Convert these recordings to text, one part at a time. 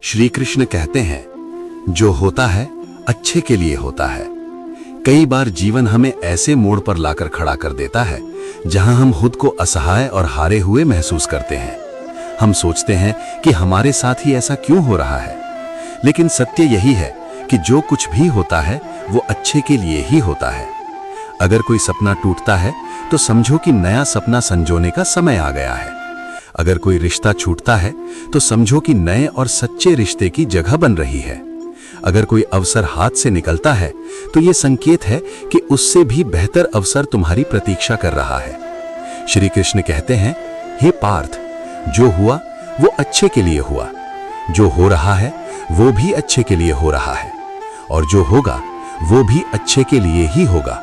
श्री कृष्ण कहते हैं, जो होता है अच्छे के लिए होता है। कई बार जीवन हमें ऐसे मोड़ पर लाकर खड़ा कर देता है जहां हम खुद को असहाय और हारे हुए महसूस करते हैं। हम सोचते हैं कि हमारे साथ ही ऐसा क्यों हो रहा है, लेकिन सत्य यही है कि जो कुछ भी होता है वो अच्छे के लिए ही होता है। अगर कोई सपना टूटता है तो समझो कि नया सपना संजोने का समय आ गया है। अगर कोई रिश्ता छूटता है तो समझो कि नए और सच्चे रिश्ते की जगह बन रही है। अगर कोई अवसर हाथ से निकलता है तो यह संकेत है कि उससे भी बेहतर अवसर तुम्हारी प्रतीक्षा कर रहा है। श्री कृष्ण कहते हैं, हे पार्थ, जो हुआ वो अच्छे के लिए हुआ, जो हो रहा है वो भी अच्छे के लिए हो रहा है, और जो होगा वो भी अच्छे के लिए ही होगा।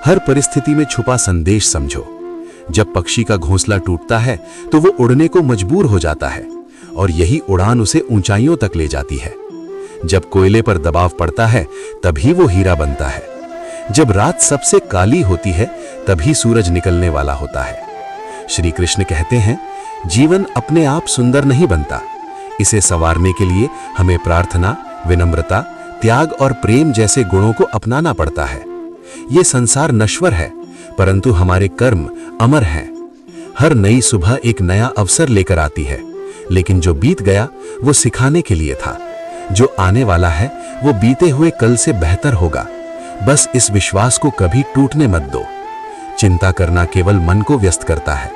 हर परिस्थिति में छुपा संदेश समझो। जब पक्षी का घोंसला टूटता है तो वो उड़ने को मजबूर हो जाता है, और यही उड़ान उसे ऊंचाइयों तक ले जाती है। जब कोयले पर दबाव पड़ता है तभी वो हीरा बनता है। जब रात सबसे काली होती है तभी सूरज निकलने वाला होता है। श्री कृष्ण कहते हैं, जीवन अपने आप सुंदर नहीं बनता, इसे संवारने के लिए हमें प्रार्थना, विनम्रता, त्याग और प्रेम जैसे गुणों को अपनाना पड़ता है। ये संसार नश्वर है, परंतु हमारे कर्म अमर हैं। हर नई सुबह एक नया अवसर लेकर आती है, लेकिन जो बीत गया वो सिखाने के लिए था। जो आने वाला है वो बीते हुए कल से बेहतर होगा। बस इस विश्वास को कभी टूटने मत दो। चिंता करना केवल मन को व्यस्त करता है।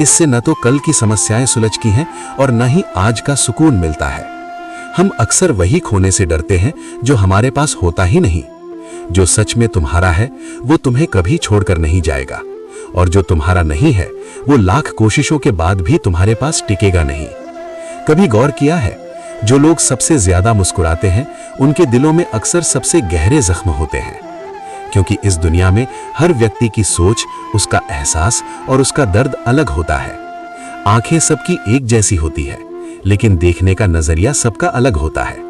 इससे न तो कल की समस्याएं सुलझती हैं और न ही आज का सुकून मिलता है। हम अक्सर वही खोने से डरते हैं जो हमारे पास होता ही नहीं। जो सच में तुम्हारा है वो तुम्हें कभी छोड़कर नहीं जाएगा, और जो तुम्हारा नहीं है वो लाख कोशिशों के बाद भी तुम्हारे पास टिकेगा नहीं। कभी गौर किया है, जो लोग सबसे ज्यादा मुस्कुराते हैं उनके दिलों में अक्सर सबसे गहरे जख्म होते हैं, क्योंकि इस दुनिया में हर व्यक्ति की सोच, उसका एहसास और उसका दर्द अलग होता है। आंखें सबकी एक जैसी होती है, लेकिन देखने का नजरिया सबका अलग होता है।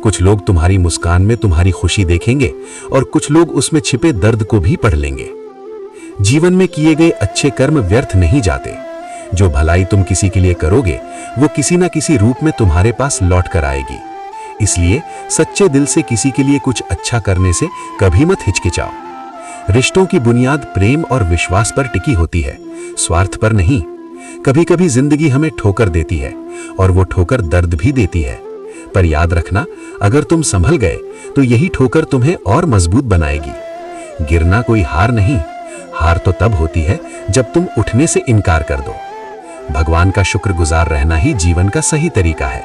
कुछ लोग तुम्हारी मुस्कान में तुम्हारी खुशी देखेंगे और कुछ लोग उसमें छिपे दर्द को भी पढ़ लेंगे। जीवन में किए गए अच्छे कर्म व्यर्थ नहीं जाते। जो भलाई तुम किसी के लिए करोगे वो किसी ना किसी रूप में तुम्हारे पास लौट कर आएगी। इसलिए सच्चे दिल से किसी के लिए कुछ अच्छा करने से कभी मत हिचकिचाओ। रिश्तों की बुनियाद प्रेम और विश्वास पर टिकी होती है, स्वार्थ पर नहीं। कभी कभी जिंदगी हमें ठोकर देती है और वो ठोकर दर्द भी देती है, पर याद रखना, अगर तुम संभल गए तो यही ठोकर तुम्हें और मजबूत बनाएगी। गिरना कोई हार नहीं, हार तो तब होती है जब तुम उठने से इनकार कर दो। भगवान का शुक्रगुजार रहना ही जीवन का सही तरीका है,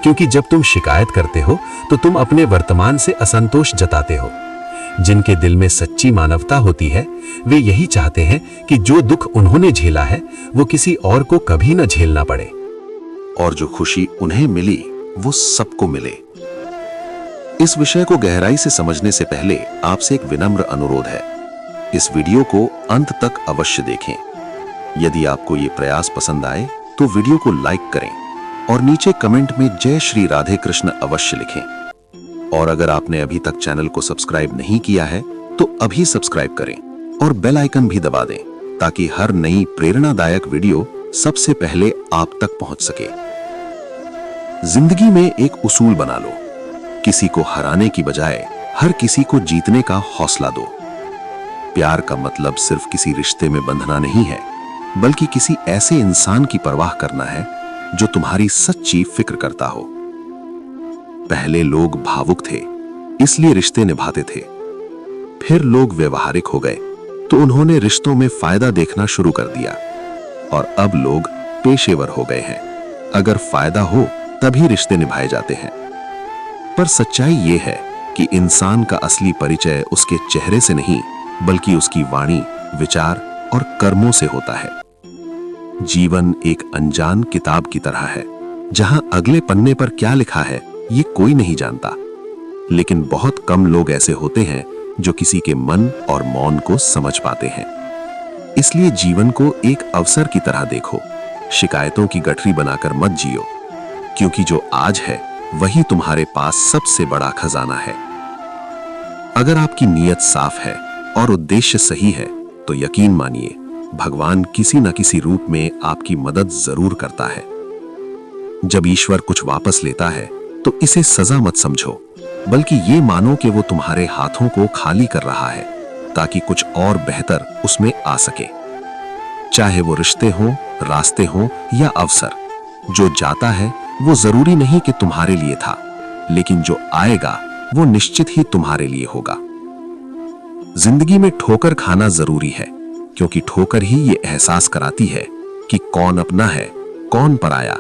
क्योंकि जब तुम शिकायत करते हो तो तुम अपने वर्तमान से असंतोष जताते हो। जिनके दिल में सच्ची मानवता होती है वे यही चाहते हैं कि जो दुख उन्होंने झेला है वो किसी और को कभी न झेलना पड़े, और जो खुशी उन्हें मिली वो सबको मिले। इस विषय को गहराई से समझने से पहले आपसे एक विनम्र अनुरोध है, इस वीडियो को अंत तक अवश्य देखें। यदि आपको ये प्रयास पसंद आए तो वीडियो को लाइक करें और नीचे कमेंट में जय श्री राधे कृष्ण अवश्य लिखें। और अगर आपने अभी तक चैनल को सब्सक्राइब नहीं किया है तो अभी सब्सक्राइब करें और बेल आइकन भी दबा दें, ताकि हर नई प्रेरणादायक वीडियो सबसे पहले आप तक पहुंच सके। जिंदगी में एक उसूल बना लो, किसी को हराने की बजाय हर किसी को जीतने का हौसला दो। प्यार का मतलब सिर्फ किसी रिश्ते में बंधना नहीं है, बल्कि किसी ऐसे इंसान की परवाह करना है जो तुम्हारी सच्ची फिक्र करता हो। पहले लोग भावुक थे, इसलिए रिश्ते निभाते थे। फिर लोग व्यवहारिक हो गए तो उन्होंने रिश्तों में फायदा देखना शुरू कर दिया, और अब लोग पेशेवर हो गए हैं। अगर फायदा हो तभी रिश्ते निभाए जाते हैं। पर सच्चाई यह है कि इंसान का असली परिचय उसके चेहरे से नहीं, बल्कि उसकी वाणी, विचार और कर्मों से होता है। जीवन एक अनजान किताब की तरह है, जहां अगले पन्ने पर क्या लिखा है ये कोई नहीं जानता। लेकिन बहुत कम लोग ऐसे होते हैं जो किसी के मन और मौन को समझ पाते हैं। इसलिए जीवन को एक अवसर की तरह देखो, शिकायतों की गठरी बनाकर मत जियो, क्योंकि जो आज है वही तुम्हारे पास सबसे बड़ा खजाना है। अगर आपकी नीयत साफ है और उद्देश्य सही है तो यकीन मानिए भगवान किसी न किसी रूप में आपकी मदद जरूर करता है। जब ईश्वर कुछ वापस लेता है तो इसे सजा मत समझो, बल्कि ये मानो कि वो तुम्हारे हाथों को खाली कर रहा है ताकि कुछ और बेहतर उसमें आ सके। चाहे वो रिश्ते हो, रास्ते हो या अवसर, जो जाता है वो जरूरी नहीं कि तुम्हारे लिए था, लेकिन जो आएगा वो निश्चित ही तुम्हारे लिए होगा। जिंदगी में ठोकर खाना जरूरी है, क्योंकि ठोकर ही ये एहसास कराती है कि कौन अपना है, कौन पराया,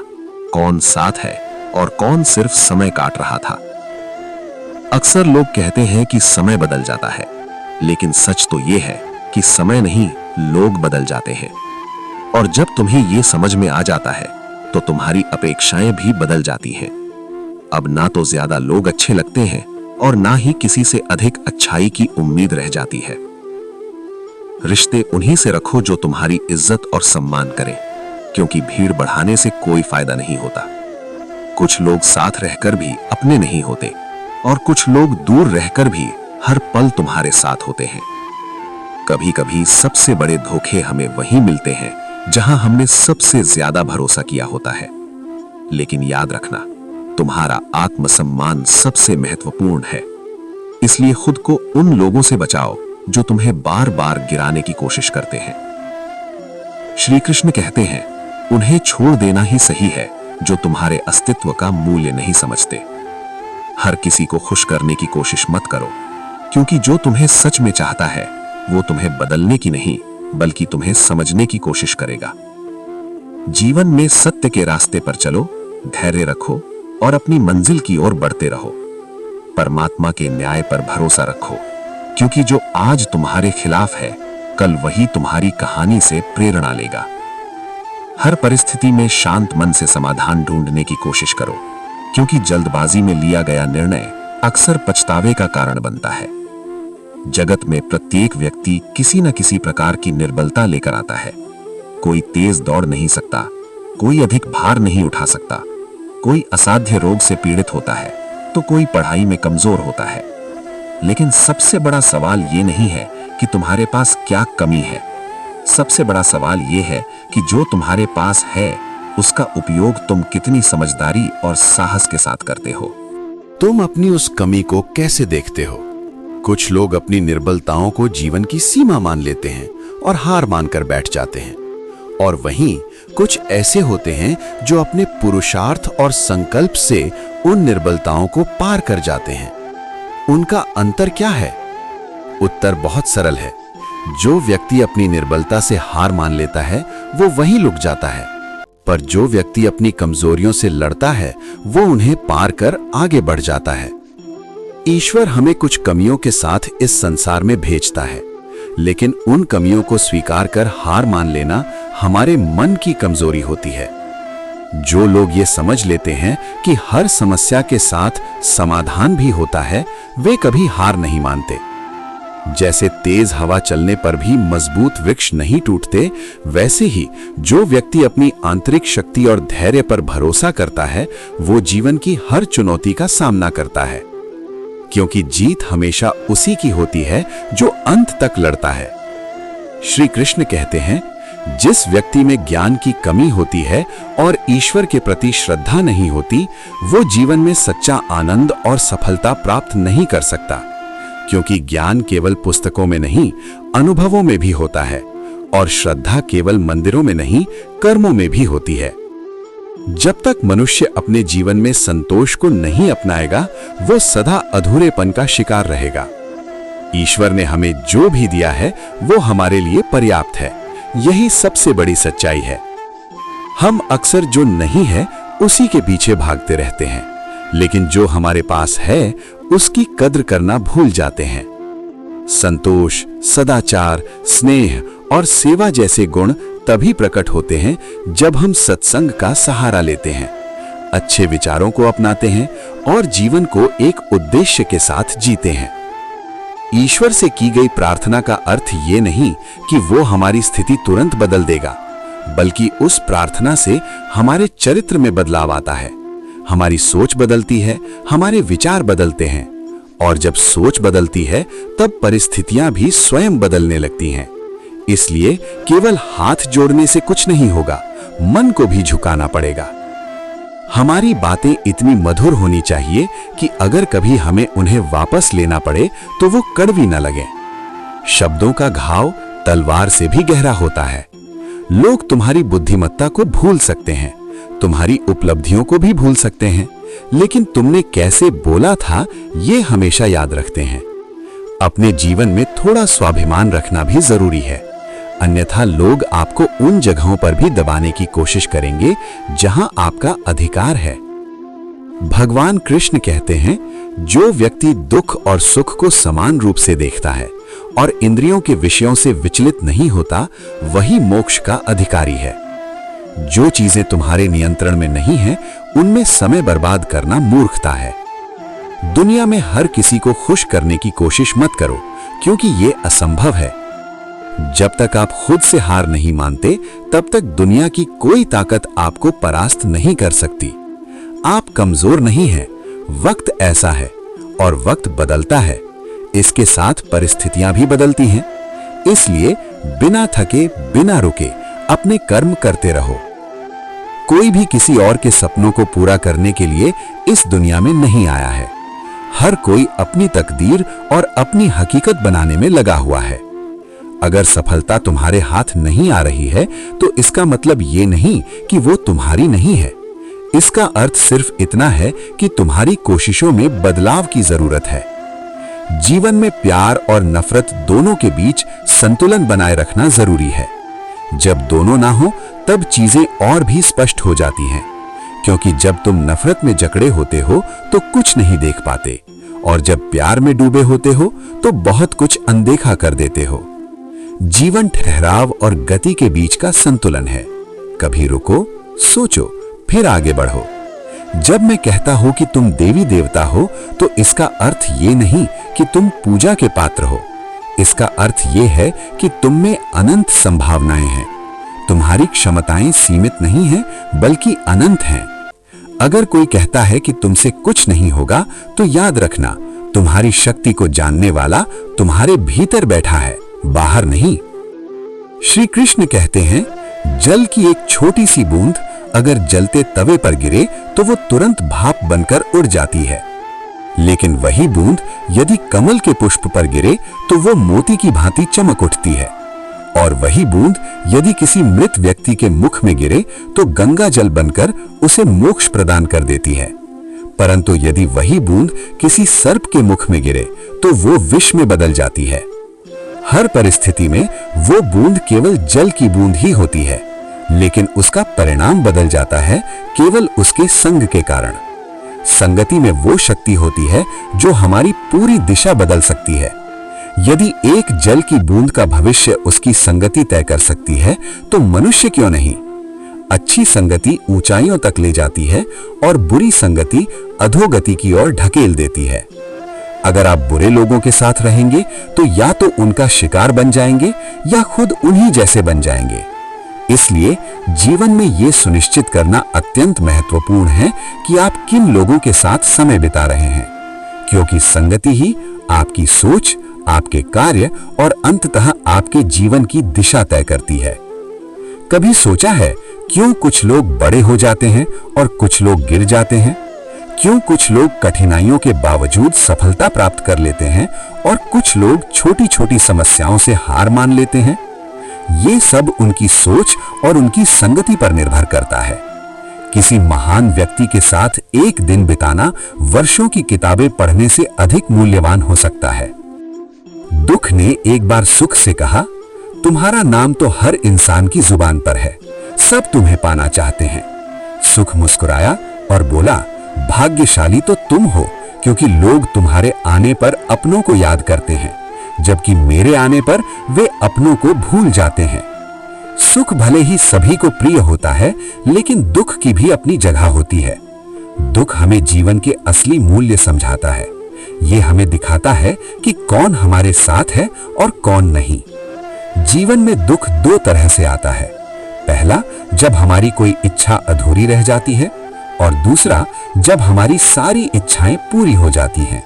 कौन साथ है और कौन सिर्फ समय काट रहा था। अक्सर लोग कहते हैं कि समय बदल जाता है, लेकिन सच तो यह है कि समय नहीं, लोग बदल जाते हैं। और जब तुम्हें यह समझ में आ जाता है तो तुम्हारी अपेक्षाएं भी बदल जाती हैं। अब ना तो ज्यादा लोग अच्छे लगते हैं और ना ही किसी से अधिक अच्छाई की उम्मीद रह जाती है। रिश्ते उन्हीं से रखो जो तुम्हारी इज्जत और सम्मान करें, क्योंकि भीड़ बढ़ाने से कोई फायदा नहीं होता। कुछ लोग साथ रहकर भी अपने नहीं होते और कुछ लोग दूर रहकर भी हर पल तुम्हारे साथ होते हैं। कभी कभी सबसे बड़े धोखे हमें वहीं मिलते हैं जहां हमने सबसे ज्यादा भरोसा किया होता है। लेकिन याद रखना, तुम्हारा आत्मसम्मान सबसे महत्वपूर्ण है, इसलिए खुद को उन लोगों से बचाओ जो तुम्हें बार बार गिराने की कोशिश करते हैं। श्री कृष्ण कहते हैं, उन्हें छोड़ देना ही सही है जो तुम्हारे अस्तित्व का मूल्य नहीं समझते। हर किसी को खुश करने की कोशिश मत करो, क्योंकि जो तुम्हें सच में चाहता है वो तुम्हें बदलने की नहीं, बल्कि तुम्हें समझने की कोशिश करेगा। जीवन में सत्य के रास्ते पर चलो, धैर्य रखो और अपनी मंजिल की ओर बढ़ते रहो। परमात्मा के न्याय पर भरोसा रखो, क्योंकि जो आज तुम्हारे खिलाफ है, कल वही तुम्हारी कहानी से प्रेरणा लेगा। हर परिस्थिति में शांत मन से समाधान ढूंढने की कोशिश करो, क्योंकि जल्दबाजी में लिया गया निर्णय अक्सर पछतावे का कारण बनता है। जगत में प्रत्येक व्यक्ति किसी न किसी प्रकार की निर्बलता लेकर आता है। कोई तेज दौड़ नहीं सकता, कोई अधिक भार नहीं उठा सकता, कोई असाध्य रोग से पीड़ित होता है तो कोई पढ़ाई में कमजोर होता है। लेकिन सबसे बड़ा सवाल ये नहीं है कि तुम्हारे पास क्या कमी है, सबसे बड़ा सवाल ये है कि जो तुम्हारे पास है उसका उपयोग तुम कितनी समझदारी और साहस के साथ करते हो। तुम अपनी उस कमी को कैसे देखते हो? कुछ लोग अपनी निर्बलताओं को जीवन की सीमा मान लेते हैं और हार मानकर बैठ जाते हैं, और वहीं कुछ ऐसे होते हैं जो अपने पुरुषार्थ और संकल्प से उन निर्बलताओं को पार कर जाते हैं। उनका अंतर क्या है? उत्तर बहुत सरल है। जो व्यक्ति अपनी निर्बलता से हार मान लेता है वो वहीं रुक जाता है, पर जो व्यक्ति अपनी कमजोरियों से लड़ता है वो उन्हें पार कर आगे बढ़ जाता है। ईश्वर हमें कुछ कमियों के साथ इस संसार में भेजता है, लेकिन उन कमियों को स्वीकार कर हार मान लेना हमारे मन की कमजोरी होती है। जो लोग ये समझ लेते हैं कि हर समस्या के साथ समाधान भी होता है, वे कभी हार नहीं मानते। जैसे तेज हवा चलने पर भी मजबूत वृक्ष नहीं टूटते, वैसे ही जो व्यक्ति अपनी आंतरिक शक्ति और धैर्य पर भरोसा करता है वो जीवन की हर चुनौती का सामना करता है, क्योंकि जीत हमेशा उसी की होती है जो अंत तक लड़ता है। श्री कृष्ण कहते हैं, जिस व्यक्ति में ज्ञान की कमी होती है और ईश्वर के प्रति श्रद्धा नहीं होती, वो जीवन में सच्चा आनंद और सफलता प्राप्त नहीं कर सकता, क्योंकि ज्ञान केवल पुस्तकों में नहीं, अनुभवों में भी होता है, और श्रद्धा केवल मंदिरों में नहीं, कर्मों में भी होती है। जब तक मनुष्य अपने जीवन में संतोष को नहीं अपनाएगा, वो सदा अधूरेपन का शिकार रहेगा। ईश्वर ने हमें जो भी दिया है वो हमारे लिए पर्याप्त है, यही सबसे बड़ी सच्चाई है। हम अक्सर जो नहीं है उसी के पीछे भागते रहते हैं, लेकिन जो हमारे पास है उसकी कद्र करना भूल जाते हैं। संतोष, सदाचार, स्नेह और सेवा जैसे गुण तभी प्रकट होते हैं जब हम सत्संग का सहारा लेते हैं, अच्छे विचारों को अपनाते हैं और जीवन को एक उद्देश्य के साथ जीते हैं। ईश्वर से की गई प्रार्थना का अर्थ ये नहीं कि वो हमारी स्थिति तुरंत बदल देगा, बल्कि उस प्रार्थना से हमारे चरित्र में बदलाव आता है, हमारी सोच बदलती है, हमारे विचार बदलते हैं, और जब सोच बदलती है तब परिस्थितियां भी स्वयं बदलने लगती हैं। इसलिए केवल हाथ जोड़ने से कुछ नहीं होगा, मन को भी झुकाना पड़ेगा। हमारी बातें इतनी मधुर होनी चाहिए कि अगर कभी हमें उन्हें वापस लेना पड़े तो वो कड़वी न लगें। शब्दों का घाव तलवार से भी गहरा होता है। लोग तुम्हारी बुद्धिमत्ता को भूल सकते हैं, तुम्हारी उपलब्धियों को भी भूल सकते हैं, लेकिन तुमने कैसे बोला था ये हमेशा याद रखते हैं। अपने जीवन में थोड़ा स्वाभिमान रखना भी जरूरी है, अन्यथा लोग आपको उन जगहों पर भी दबाने की कोशिश करेंगे जहां आपका अधिकार है। भगवान कृष्ण कहते हैं, जो व्यक्ति दुख और सुख को समान रूप से देखता है और इंद्रियों के विषयों से विचलित नहीं होता, वही मोक्ष का अधिकारी है। जो चीजें तुम्हारे नियंत्रण में नहीं हैं, उनमें समय बर्बाद करना मूर्खता है। दुनिया में हर किसी को खुश करने की कोशिश मत करो, क्योंकि ये असंभव है। जब तक आप खुद से हार नहीं मानते, तब तक दुनिया की कोई ताकत आपको परास्त नहीं कर सकती। आप कमजोर नहीं हैं, वक्त ऐसा है और वक्त बदलता है। इसके साथ परिस्थितियां भी बदलती हैं, इसलिए बिना थके, बिना रुके अपने कर्म करते रहो। कोई भी किसी और के सपनों को पूरा करने के लिए इस दुनिया में नहीं आया है। हर कोई अपनी तकदीर और अपनी हकीकत बनाने में लगा हुआ है। अगर सफलता तुम्हारे हाथ नहीं आ रही है, तो इसका मतलब ये नहीं कि वो तुम्हारी नहीं है। इसका अर्थ सिर्फ इतना है कि तुम्हारी कोशिशों में बदलाव की जरूरत है। जीवन में प्यार और नफरत दोनों के बीच संतुलन बनाए रखना जरूरी है। जब दोनों ना हो, तब चीजें और भी स्पष्ट हो जाती हैं, क्योंकि जब तुम नफरत में जकड़े होते हो तो कुछ नहीं देख पाते, और जब प्यार में डूबे होते हो तो बहुत कुछ अनदेखा कर देते हो। जीवन ठहराव और गति के बीच का संतुलन है। कभी रुको, सोचो, फिर आगे बढ़ो। जब मैं कहता हूं कि तुम देवी देवता हो, तो इसका अर्थ ये नहीं कि तुम पूजा के पात्र हो। इसका अर्थ ये है कि तुम में अनंत संभावनाएं हैं। तुम्हारी क्षमताएं सीमित नहीं हैं, बल्कि अनंत हैं। अगर कोई कहता है कि तुमसे कुछ नहीं होगा, तो याद रखना, तुम्हारी शक्ति को जानने वाला तुम्हारे भीतर बैठा है, बाहर नहीं। श्री कृष्ण कहते हैं, जल की एक छोटी सी बूंद अगर जलते तवे पर गिरे तो वो तुरंत भाप बनकर उड़ जाती है, लेकिन वही बूंद यदि कमल के पुष्प पर गिरे तो वो मोती की भांति चमक उठती है। और वही बूंद यदि किसी मृत व्यक्ति के मुख में गिरे तो गंगा जल बनकर उसे मोक्ष प्रदान कर देती है। परंतु यदि वही बूंद किसी सर्प के मुख में गिरे तो वो विष में बदल जाती है। हर परिस्थिति में वो बूंद केवल जल की बूंद ही होती है, लेकिन उसका परिणाम बदल जाता है केवल उसके संग के कारण। संगति में वो शक्ति होती है जो हमारी पूरी दिशा बदल सकती है। यदि एक जल की बूंद का भविष्य उसकी संगति तय कर सकती है, तो मनुष्य क्यों नहीं? अच्छी संगति ऊंचाइयों तक ले जाती है और बुरी संगति अधोगति की ओर ढकेल देती है। अगर आप बुरे लोगों के साथ रहेंगे तो या तो उनका शिकार बन जाएंगे या खुद उन्हीं जैसे बन जाएंगे। इसलिए जीवन में यह सुनिश्चित करना अत्यंत महत्वपूर्ण है कि आप किन लोगों के साथ समय बिता रहे हैं, क्योंकि संगति ही आपकी सोच, आपके कार्य और अंततः आपके जीवन की दिशा तय करती है। कभी सोचा है क्यों कुछ लोग बड़े हो जाते हैं और कुछ लोग गिर जाते हैं? क्यों कुछ लोग कठिनाइयों के बावजूद सफलता प्राप्त कर लेते हैं और कुछ लोग छोटी छोटी समस्याओं से हार मान लेते हैं? ये सब उनकी सोच और उनकी संगति पर निर्भर करता है। किसी महान व्यक्ति के साथ एक दिन बिताना वर्षों की किताबें पढ़ने से अधिक मूल्यवान हो सकता है। दुख ने एक बार सुख से कहा, तुम्हारा नाम तो हर इंसान की जुबान पर है, सब तुम्हें पाना चाहते हैं। सुख मुस्कुराया और बोला, भाग्यशाली तो तुम हो, क्योंकि लोग तुम्हारे आने पर अपनों को याद करते हैं, जबकि मेरे आने पर वे अपनों को भूल जाते हैं। सुख भले ही सभी को प्रिय होता है, लेकिन दुख की भी अपनी जगह होती है। दुख हमें जीवन के असली मूल्य समझाता है। ये हमें दिखाता है कि कौन हमारे साथ है और कौन नहीं। जीवन में दुख दो तरह से आता है। पहला, जब हमारी कोई इच्छा अधूरी रह जाती है, और दूसरा, जब हमारी सारी इच्छाएं पूरी हो जाती हैं।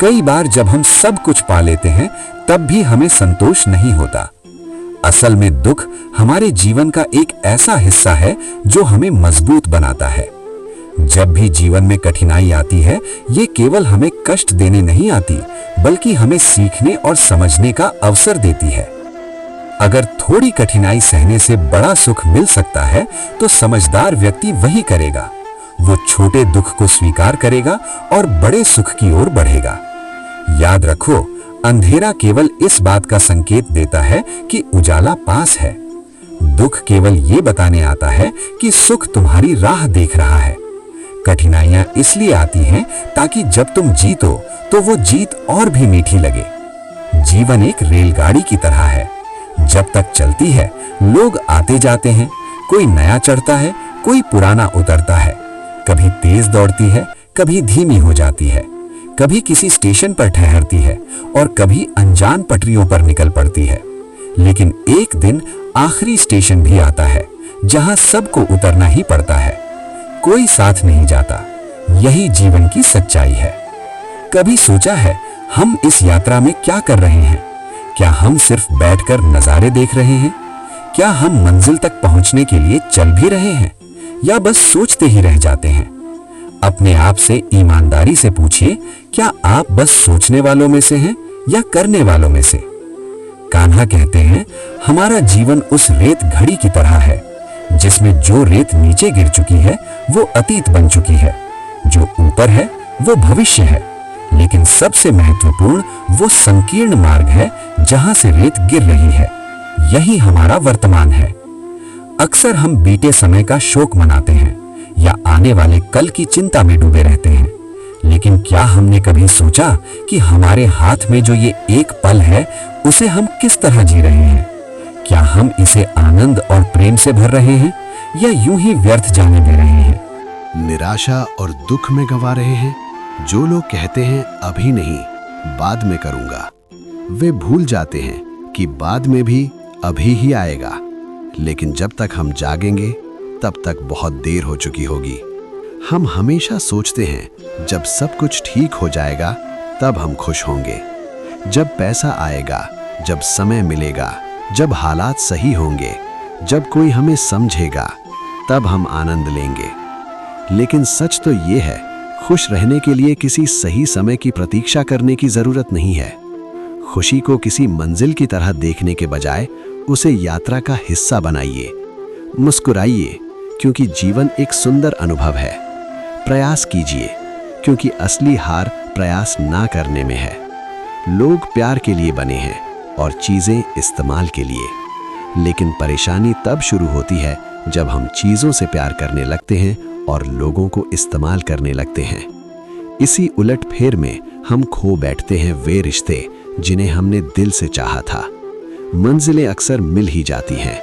कई बार जब हम सब कुछ पा लेते हैं, तब भी हमें संतोष नहीं होता। असल में दुख हमारे जीवन का एक ऐसा हिस्सा है जो हमें मजबूत बनाता है। जब भी जीवन में कठिनाई आती है, ये केवल हमें कष्ट देने नहीं आती, बल्कि हमें सीखने और समझने का अवसर देती है। अगर थोड़ी कठिनाई सहने से बड़ा सुख मिल सकता है, तो समझदार व्यक्ति वही करेगा। वो छोटे दुख को स्वीकार करेगा और बड़े सुख की ओर बढ़ेगा। याद रखो, अंधेरा केवल इस बात का संकेत देता है कि उजाला पास है। दुख केवल ये बताने आता है कि सुख तुम्हारी राह देख रहा है। कठिनाइयां इसलिए आती हैं ताकि जब तुम जीतो तो वो जीत और भी मीठी लगे। जीवन एक रेलगाड़ी की तरह है। जब तक चलती है, लोग आते जाते हैं, कोई नया चढ़ता है, कोई पुराना उतरता है। कभी तेज दौड़ती है, कभी धीमी हो जाती है, कभी किसी स्टेशन पर ठहरती है और कभी अनजान पटरियों पर निकल पड़ती है। लेकिन एक दिन आखिरी स्टेशन भी आता है, जहां सबको उतरना ही पड़ता है। कोई साथ नहीं जाता। यही जीवन की सच्चाई है। कभी सोचा है हम इस यात्रा में क्या कर रहे हैं? क्या हम सिर्फ बैठकर नजारे देख रहे हैं? क्या हम मंजिल तक पहुंचने के लिए चल भी रहे हैं, या बस सोचते ही रह जाते हैं? अपने आप से ईमानदारी से पूछिए, क्या आप बस सोचने वालों में से हैं या करने वालों में से? कान्हा कहते हैं, हमारा जीवन उस रेत घड़ी की तरह है जिसमें जो रेत नीचे गिर चुकी है वो अतीत बन चुकी है, जो ऊपर है वो भविष्य है, लेकिन सबसे महत्वपूर्ण वो संकीर्ण मार्ग है जहां से रेत गिर रही है। यही हमारा वर्तमान है। अक्सर हम बीते समय का शोक मनाते हैं या आने वाले कल की चिंता में डूबे रहते हैं, लेकिन क्या हमने कभी सोचा कि हमारे हाथ में जो ये एक पल है उसे हम किस तरह जी रहे हैं? क्या हम इसे आनंद और प्रेम से भर रहे हैं या यूं ही व्यर्थ जाने दे रहे हैं? निराशा और दुख में गंवा रहे हैं। जो लोग कहते हैं अभी नहीं, बाद में करूंगा, वे भूल जाते हैं कि बाद में भी अभी ही आएगा। लेकिन जब तक हम जागेंगे तब तक बहुत देर हो चुकी होगी। हम हमेशा सोचते हैं जब सब कुछ ठीक हो जाएगा तब हम खुश होंगे, जब पैसा आएगा, जब समय मिलेगा, जब हालात सही होंगे, जब कोई हमें समझेगा, तब हम आनंद लेंगे। लेकिन सच तो ये है, खुश रहने के लिए किसी सही समय की प्रतीक्षा करने की जरूरत नहीं है। खुशी को किसी मंजिल की तरह देखने के बजाय उसे यात्रा का हिस्सा बनाइए। मुस्कुराइए, क्योंकि जीवन एक सुंदर अनुभव है। प्रयास कीजिए, क्योंकि असली हार प्रयास ना करने में है। लोग प्यार के लिए बने हैं और चीजें इस्तेमाल के लिए। लेकिन परेशानी तब शुरू होती है जब हम चीजों से प्यार करने लगते हैं और लोगों को इस्तेमाल करने लगते हैं। इसी उलटफेर में हम खो बैठते हैं वे रिश्ते जिन्हें हमने दिल से चाहा था। मंजिलें अक्सर मिल ही जाती हैं,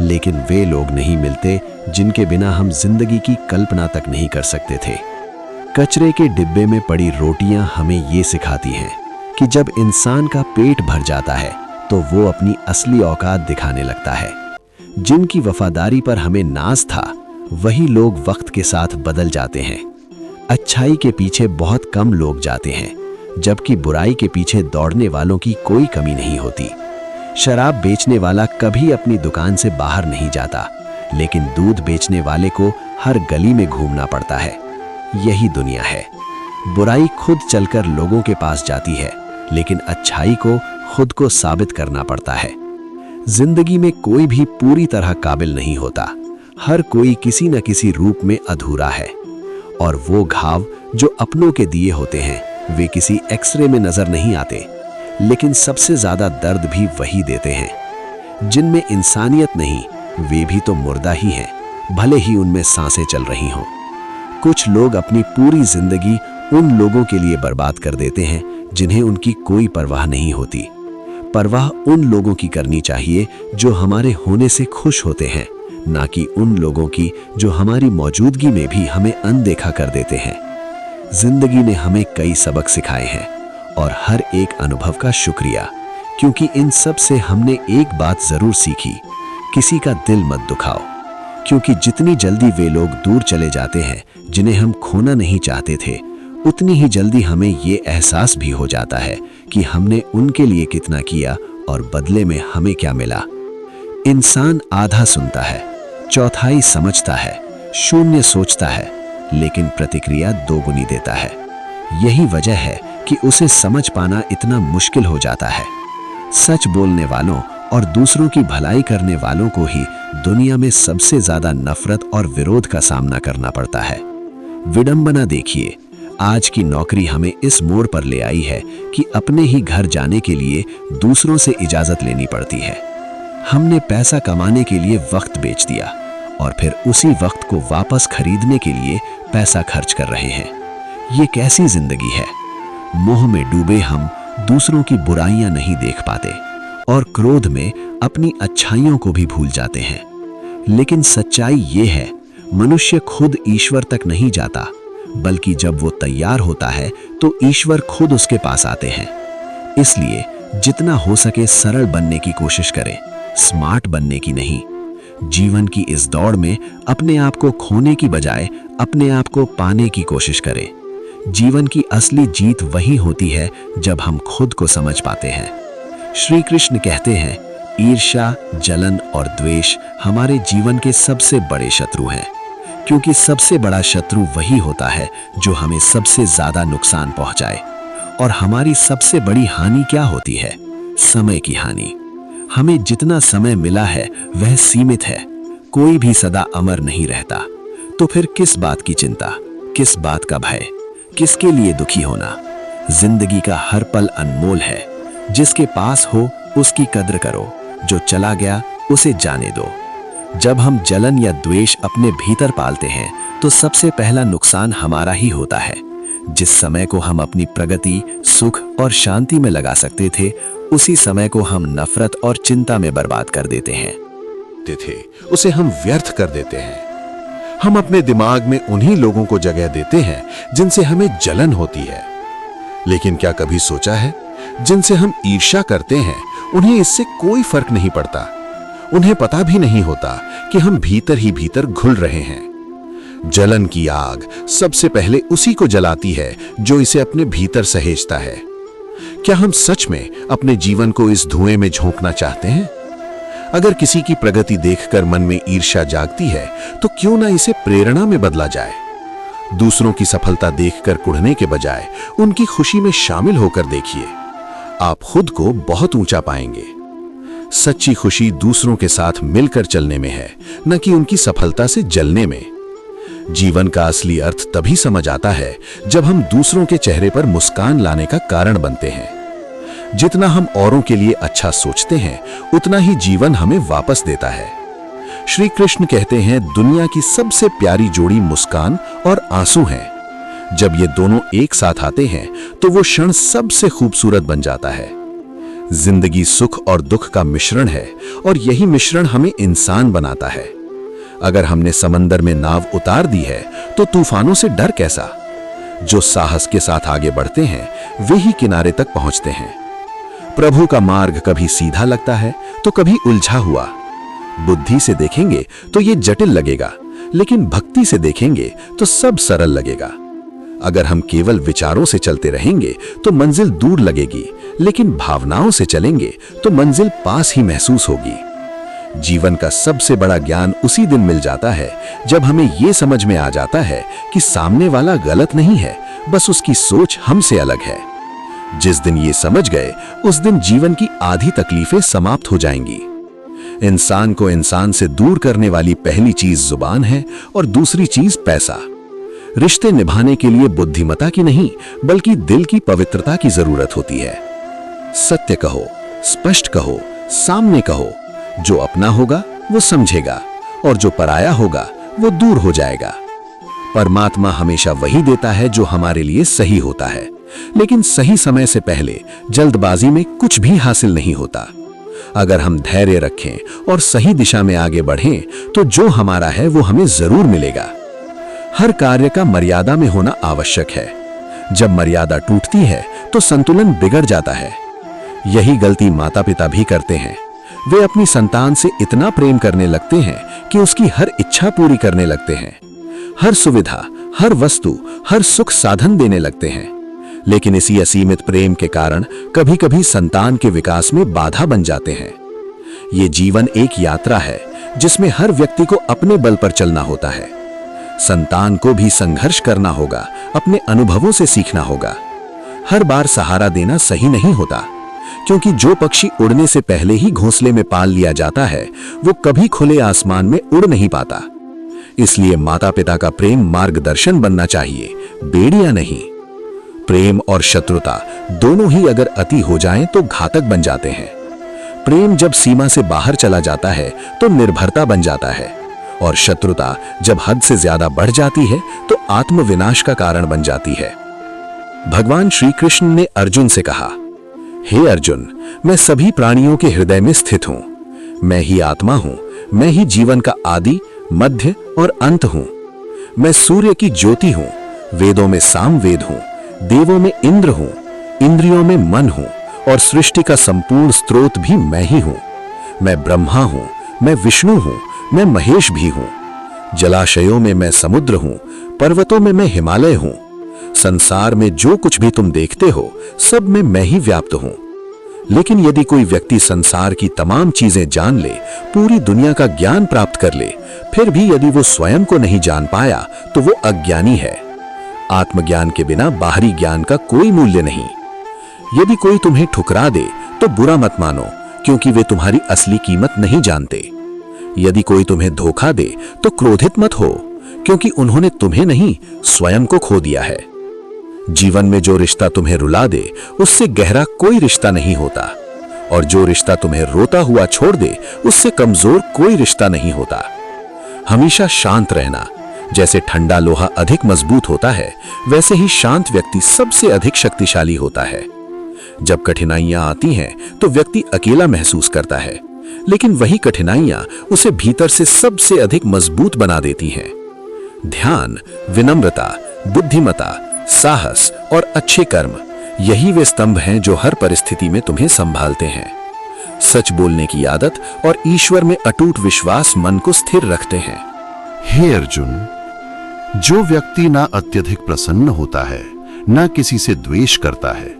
लेकिन वे लोग नहीं मिलते जिनके बिना हम जिंदगी की कल्पना तक नहीं कर सकते थे। कचरे के डिब्बे में पड़ी रोटियां हमें ये सिखाती हैं कि जब इंसान का पेट भर जाता है तो वो अपनी असली औकात दिखाने लगता है। जिनकी वफादारी पर हमें नाज था, वही लोग वक्त के साथ बदल जाते हैं। अच्छाई के पीछे बहुत कम लोग जाते हैं, जबकि बुराई के पीछे दौड़ने वालों की कोई कमी नहीं होती। शराब बेचने वाला कभी अपनी दुकान से बाहर नहीं जाता, लेकिन दूध बेचने वाले को हर गली में घूमना पड़ता है। यही दुनिया है। बुराई खुद चलकर लोगों के पास जाती है, लेकिन अच्छाई को खुद को साबित करना पड़ता है। जिंदगी में कोई भी पूरी तरह काबिल नहीं होता। हर कोई किसी न किसी रूप में अधूरा है, और वो घाव जो अपनों के दिए होते हैं वे किसी एक्सरे में नजर नहीं आते, लेकिन सबसे ज्यादा दर्द भी वही देते हैं। जिनमें इंसानियत नहीं, वे भी तो मुर्दा ही हैं, भले ही उनमें सांसें चल रही हों। कुछ लोग अपनी पूरी जिंदगी उन लोगों के लिए बर्बाद कर देते हैं जिन्हें उनकी कोई परवाह नहीं होती। परवाह उन लोगों की करनी चाहिए जो हमारे होने से खुश होते हैं, ना कि उन लोगों की जो हमारी मौजूदगी में भी हमें अनदेखा कर देते हैं। जिंदगी ने हमें कई सबक सिखाए हैं, और हर एक अनुभव का शुक्रिया, क्योंकि इन सब से हमने एक बात जरूर सीखी, किसी का दिल मत दुखाओ। क्योंकि जितनी जल्दी वे लोग दूर चले जाते हैं जिन्हें हम खोना नहीं चाहते थे, उतनी ही जल्दी हमें ये एहसास भी हो जाता है कि हमने उनके लिए कितना किया और बदले में हमें क्या मिला। इंसान आधा सुनता है, चौथाई समझता है, शून्य सोचता है, लेकिन प्रतिक्रिया दोगुनी देता है। यही वजह है कि उसे समझ पाना इतना मुश्किल हो जाता है। सच बोलने वालों और दूसरों की भलाई करने वालों को ही दुनिया में सबसे ज्यादा नफरत और विरोध का सामना करना पड़ता है। विडंबना देखिए, आज की नौकरी हमें इस मोड़ पर ले आई है कि अपने ही घर जाने के लिए दूसरों से इजाजत लेनी पड़ती है। हमने पैसा कमाने के लिए वक्त बेच दिया और फिर उसी वक्त को वापस खरीदने के लिए पैसा खर्च कर रहे हैं। ये कैसी जिंदगी है? मोह में डूबे हम दूसरों की बुराइयां नहीं देख पाते और क्रोध में अपनी अच्छाइयों को भी भूल जाते हैं। लेकिन सच्चाई ये है, मनुष्य खुद ईश्वर तक नहीं जाता, बल्कि जब वो तैयार होता है तो ईश्वर खुद उसके पास आते हैं। इसलिए जितना हो सके सरल बनने की कोशिश करें, स्मार्ट बनने की नहीं। जीवन की इस दौड़ में अपने आप को खोने की बजाय अपने आप को पाने की कोशिश करें। जीवन की असली जीत वही होती है जब हम खुद को समझ पाते हैं। श्री कृष्ण कहते हैं, ईर्ष्या, जलन और द्वेष हमारे जीवन के सबसे बड़े शत्रु हैं, क्योंकि सबसे बड़ा शत्रु वही होता है जो हमें सबसे ज्यादा नुकसान पहुंचाए। और हमारी सबसे बड़ी हानि क्या होती है? समय की हानि। हमें जितना समय मिला है वह सीमित है। कोई भी सदा अमर नहीं रहता। तो फिर किस बात की चिंता, किस बात का भय, किसके लिए दुखी होना? जिंदगी का हर पल अनमोल है। जिसके पास हो उसकी कद्र करो, जो चला गया उसे जाने दो। जब हम जलन या द्वेष अपने भीतर पालते हैं तो सबसे पहला नुकसान हमारा ही होता है। जिस समय को हम अपनी प्रगति, सुख और शांति में लगा सकते थे, उसी समय को हम नफरत और चिंता में बर्बाद कर देते हैं। उसे हम व्यर्थ कर देते हैं। हम अपने दिमाग में उन्हीं लोगों को जगह देते हैं जिनसे हमें जलन होती है। लेकिन क्या कभी सोचा है, जिनसे हम ईर्ष्या करते हैं उन्हें इससे कोई फर्क नहीं पड़ता। उन्हें पता भी नहीं होता कि हम भीतर ही भीतर घुल रहे हैं। जलन की आग सबसे पहले उसी को जलाती है जो इसे अपने भीतर सहेजता है। क्या हम सच में अपने जीवन को इस धुएं में झोंकना चाहते हैं? अगर किसी की प्रगति देखकर मन में ईर्ष्या जागती है तो क्यों ना इसे प्रेरणा में बदला जाए। दूसरों की सफलता देखकर कुढ़ने के बजाय उनकी खुशी में शामिल होकर देखिए, आप खुद को बहुत ऊंचा पाएंगे। सच्ची खुशी दूसरों के साथ मिलकर चलने में है, न कि उनकी सफलता से जलने में। जीवन का असली अर्थ तभी समझ आता है जब हम दूसरों के चेहरे पर मुस्कान लाने का कारण बनते हैं। जितना हम औरों के लिए अच्छा सोचते हैं, उतना ही जीवन हमें वापस देता है। श्री कृष्ण कहते हैं, दुनिया की सबसे प्यारी जोड़ी मुस्कान और आंसू हैं। जब ये दोनों एक साथ आते हैं तो वो क्षण सबसे खूबसूरत बन जाता है। जिंदगी सुख और दुख का मिश्रण है और यही मिश्रण हमें इंसान बनाता है। अगर हमने समंदर में नाव उतार दी है तो तूफानों से डर कैसा? जो साहस के साथ आगे बढ़ते हैं वे ही किनारे तक पहुंचते हैं। प्रभु का मार्ग कभी सीधा लगता है तो कभी उलझा हुआ। बुद्धि से देखेंगे तो ये जटिल लगेगा, लेकिन भक्ति से देखेंगे तो सब सरल लगेगा। अगर हम केवल विचारों से चलते रहेंगे तो मंजिल दूर लगेगी, लेकिन भावनाओं से चलेंगे तो मंजिल पास ही महसूस होगी। जीवन का सबसे बड़ा ज्ञान उसी दिन मिल जाता है जब हमें यह समझ में आ जाता है कि सामने वाला गलत नहीं है, बस उसकी सोच हमसे अलग है। जिस दिन ये समझ गए, उस दिन जीवन की आधी तकलीफें समाप्त हो जाएंगी। इंसान को इंसान से दूर करने वाली पहली चीज जुबान है और दूसरी चीज पैसा। रिश्ते निभाने के लिए बुद्धिमता की नहीं, बल्कि दिल की पवित्रता की जरूरत होती है। सत्य कहो, स्पष्ट कहो, सामने कहो। जो अपना होगा वो समझेगा और जो पराया होगा वो दूर हो जाएगा। परमात्मा हमेशा वही देता है जो हमारे लिए सही होता है, लेकिन सही समय से पहले जल्दबाजी में कुछ भी हासिल नहीं होता। अगर हम धैर्य रखें और सही दिशा में आगे बढ़ें तो जो हमारा है वो हमें जरूर मिलेगा। हर कार्य का मर्यादा में होना आवश्यक है। जब मर्यादा टूटती है तो संतुलन बिगड़ जाता है। यही गलती माता पिता भी करते हैं। वे अपनी संतान से इतना प्रेम करने लगते हैं कि उसकी हर इच्छा पूरी करने लगते हैं। हर सुविधा, हर वस्तु, हर सुख साधन देने लगते हैं। लेकिन इसी असीमित प्रेम के कारण कभी-कभी संतान के विकास में बाधा बन जाते हैं। ये जीवन एक यात्रा है जिसमें हर व्यक्ति को अपने बल पर चलना होता है। संतान को भी संघर्ष करना होगा, अपने अनुभवों से सीखना होगा। हर बार सहारा देना सही नहीं होता, क्योंकि जो पक्षी उड़ने से पहले ही घोंसले में पाल लिया जाता है वो कभी खुले आसमान में उड़ नहीं पाता। इसलिए माता पिता का प्रेम मार्गदर्शन बनना चाहिए, बेड़िया नहीं। प्रेम और शत्रुता दोनों ही अगर अति हो जाएं तो घातक बन जाते हैं। प्रेम जब सीमा से बाहर चला जाता है तो निर्भरता बन जाता है, और शत्रुता जब हद से ज्यादा बढ़ जाती है तो आत्मविनाश का कारण बन जाती है। भगवान श्री कृष्ण ने अर्जुन से कहा, हे अर्जुन, मैं सभी प्राणियों के हृदय में स्थित हूं। मैं ही आत्मा हूं, मैं ही जीवन का आदि, मध्य और अंत हूं। मैं सूर्य की ज्योति हूं, वेदों में सामवेद हूं, देवों में इंद्र हूं, इंद्रियों में मन हूं, और सृष्टि का संपूर्ण स्रोत भी मैं ही हूं। मैं ब्रह्मा हूं, मैं विष्णु हूं, मैं महेश भी हूं। जलाशयों में मैं समुद्र हूं, पर्वतों में मैं हिमालय हूं। संसार में जो कुछ भी तुम देखते हो सब में मैं ही व्याप्त हूं। लेकिन यदि कोई व्यक्ति संसार की तमाम चीजें जान ले, पूरी दुनिया का ज्ञान प्राप्त कर ले, फिर भी यदि वो स्वयं को नहीं जान पाया तो वो अज्ञानी है। आत्मज्ञान के बिना बाहरी ज्ञान का कोई मूल्य नहीं। यदि कोई तुम्हें ठुकरा दे तो बुरा मत मानो, क्योंकि वे तुम्हारी असली कीमत नहीं जानते। यदि कोई तुम्हें धोखा दे तो क्रोधित मत हो, क्योंकि उन्होंने तुम्हें नहीं, स्वयं को खो दिया है। जीवन में जो रिश्ता तुम्हें रुला दे उससे गहरा कोई रिश्ता नहीं होता, और जो रिश्ता तुम्हें रोता हुआ छोड़ दे उससे कमजोर कोई रिश्ता नहीं होता। हमेशा शांत रहना। जैसे ठंडा लोहा अधिक मजबूत होता है, वैसे ही शांत व्यक्ति सबसे अधिक शक्तिशाली होता है। जब कठिनाइयां आती हैं तो व्यक्ति अकेला महसूस करता है, लेकिन वही कठिनाइयां उसे भीतर से सबसे अधिक मजबूत बना देती हैं। ध्यान, विनम्रता, बुद्धिमता, साहस और अच्छे कर्म, यही वे स्तंभ हैं जो हर परिस्थिति में तुम्हें संभालते हैं। सच बोलने की आदत और ईश्वर में अटूट विश्वास मन को स्थिर रखते हैं। हे अर्जुन, जो व्यक्ति ना अत्यधिक प्रसन्न होता है, ना किसी से द्वेष करता है,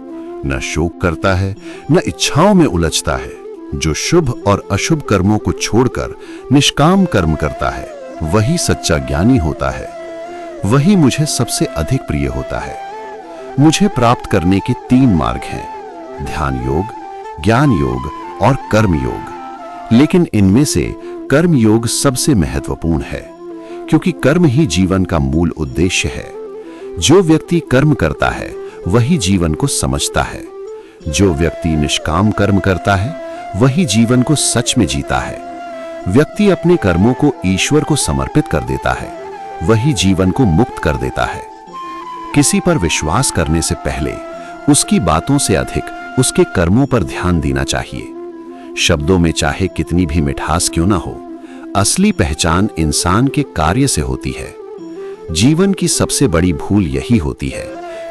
न शोक करता है, न इच्छाओं में उलझता है, जो शुभ और अशुभ कर्मों को छोड़कर निष्काम कर्म करता है, वही सच्चा ज्ञानी होता है। वही मुझे सबसे अधिक प्रिय होता है। मुझे प्राप्त करने के 3 मार्ग हैं, ध्यान योग, ज्ञान योग और कर्म योग। लेकिन इनमें से कर्म योग सबसे महत्वपूर्ण है, क्योंकि कर्म ही जीवन का मूल उद्देश्य है। जो व्यक्ति कर्म करता है वही जीवन को समझता है। जो व्यक्ति निष्काम कर्म करता है वही जीवन को सच में जीता है। व्यक्ति अपने कर्मों को ईश्वर को समर्पित कर देता है, वही जीवन को मुक्त कर देता है। किसी पर विश्वास करने से पहले उसकी बातों से अधिक उसके कर्मों पर ध्यान देना चाहिए। शब्दों में चाहे कितनी भी मिठास क्यों ना हो, असली पहचान इंसान के कार्य से होती है। जीवन की सबसे बड़ी भूल यही होती है